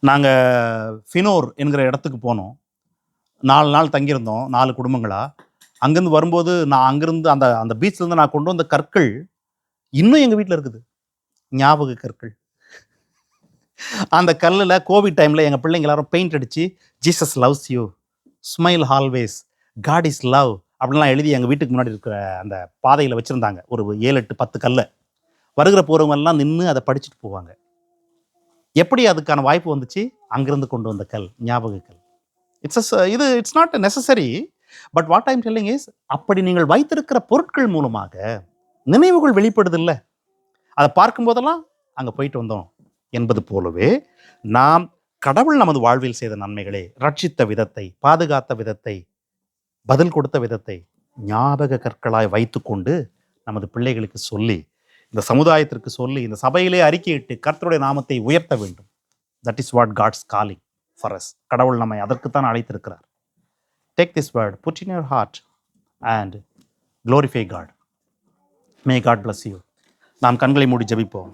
நாங்கள் ஃபினோர் என்கிற இடத்துக்கு போனோம். 4 நாள் தங்கியிருந்தோம், 4 குடும்பங்களா. அங்கேருந்து வரும்போது நான் அங்கேருந்து அந்த அந்த பீச்லேருந்து நான் கொண்டு வந்த கற்கள் இன்னும் எங்கள் வீட்டில் இருக்குது, ஞாபக கற்கள். அந்த கல்லில் கோவிட் டைமில் எங்கள் பிள்ளைங்க எல்லாரும் பெயிண்ட் அடித்து Jesus loves you, smile always, God is love அப்படின்லாம் எழுதி எங்கள் வீட்டுக்கு முன்னாடி இருக்கிற அந்த பாதையில் வச்சுருந்தாங்க. ஒரு 7, 8, 10 கல்லை. வருகிற போகிறவங்கெல்லாம் நின்று அதை படிச்சுட்டு போவாங்க. எப்படி அதுக்கான வாய்ப்பு வந்துச்சு? அங்கிருந்து கொண்டு வந்த கல், ஞாபக கல். It's not necessary, but what I'm telling is, அப்படி நீங்கள் வைத்திருக்கிற பொருட்கள் மூலமாக நினைவுகள் வெளிப்படுதில்லை. அதை பார்க்கும்போதெல்லாம் அங்கே போயிட்டு வந்தோம் என்பது போலவே நாம் கடவுள் நமது வாழ்வில் செய்த நன்மைகளை, ரட்சித்த விதத்தை, பாதுகாத்த விதத்தை, பதில் கொடுத்த விதத்தை ஞாபக கற்களாய் வைத்துக்கொண்டு நமது பிள்ளைகளுக்கு சொல்லி, இந்த சமுதாயத்திற்கு சொல்லி, இந்த சபையிலே அறிக்கையிட்டு கர்த்தருடைய நாமத்தை உயர்த்த வேண்டும். That is what God's calling for us. கடவுள் நம்மை அதற்குத்தான் அழைத்திருக்கிறார். Take this word, put in your heart and glorify God. May God bless you. நாம் கண்களை மூடி ஜெபிப்போம்.